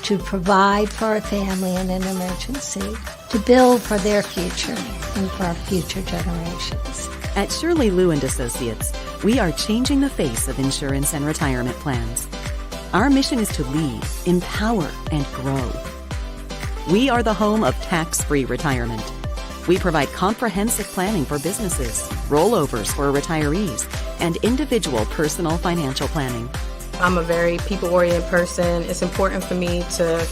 Speaker 5: to provide for a family in an emergency, to build for their future and for our future generations.
Speaker 3: At Shirley, Lou and Associates, we are changing the face of insurance and retirement plans. Our mission is to lead, empower, and grow. We are the home of tax-free retirement. We provide comprehensive planning for businesses, rollovers for retirees, and individual personal financial planning.
Speaker 6: I'm a very people-oriented person. It's important for me to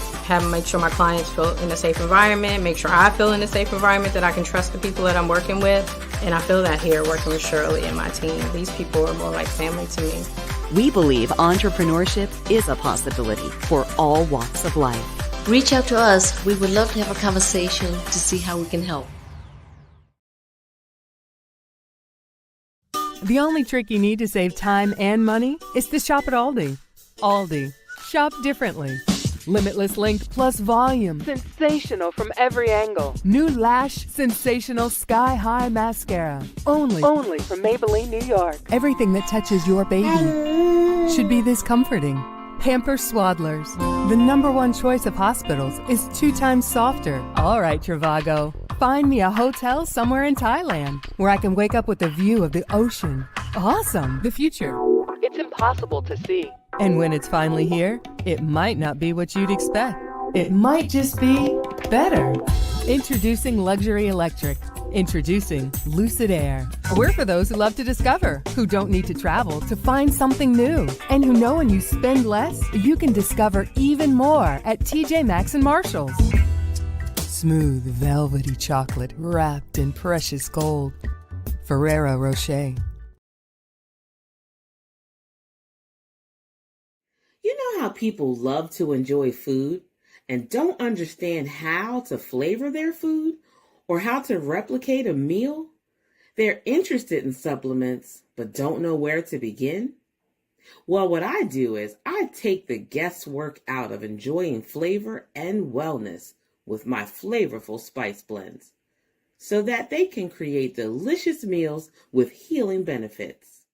Speaker 6: make sure my clients feel in a safe environment, make sure I feel in a safe environment, that I can trust the people that I'm working with. And I feel that here working with Shirley and my team. These people are more like family to me.
Speaker 3: We believe entrepreneurship is a possibility for all walks of life.
Speaker 4: Reach out to us. We would love to have a conversation to see how we can help.
Speaker 9: The only trick you need to save time and money is to shop at Aldi. Aldi. Shop differently. Limitless length plus volume. Sensational from every angle. New Lash Sensational Sky High Mascara. Only from Maybelline, New York. Everything that touches your baby should be this comforting. Pampers Swaddlers. The #1 choice of hospitals is 2 times softer. All right, Trivago. Find me a hotel somewhere in Thailand where I can wake up with a view of the ocean. Awesome. The future. It's impossible to see. And when it's finally here, it might not be what you'd expect. It might just be better. Introducing Luxury Electric. Introducing Lucid Air. We're for those who love to discover, who don't need to travel to find something new, and who know when you spend less, you can discover even more at TJ Maxx and Marshalls. Smooth, velvety chocolate wrapped in precious gold. Ferrero Rocher.
Speaker 10: You know how people love to enjoy food and don't understand how to flavor their food or how to replicate a meal? They're interested in supplements but don't know where to begin? Well, what I do is I take the guesswork out of enjoying flavor and wellness with my flavorful spice blends so that they can create delicious meals with healing benefits.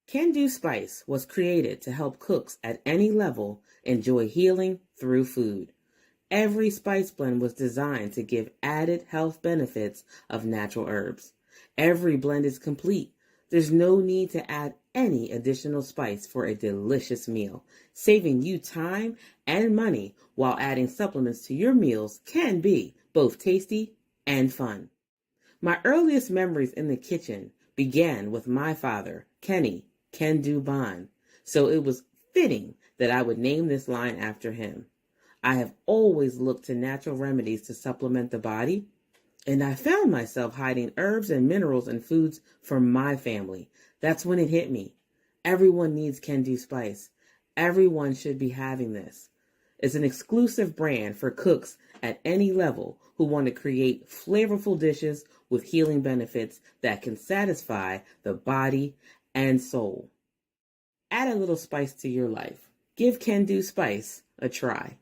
Speaker 10: Can Do Spice was created to help cooks at any level enjoy healing through food. Every spice blend was designed to give added health benefits of natural herbs. Every blend is complete. There's no need to add any additional spice for a delicious meal. Saving you time and money while adding supplements to your meals can be both tasty and fun. My earliest memories in the kitchen began with my father, Kenny Can Do Bond, so it was fitting that I would name this line after him. I have always looked to natural remedies to supplement the body, and I found myself hiding herbs and minerals in foods for my family. That's when it hit me. Everyone needs Can Do Spice. Everyone should be having this. It's an exclusive brand for cooks at any level who want to create flavorful dishes with healing benefits that can satisfy the body and soul. Add a little spice to your life. Give Can Do Spice a try.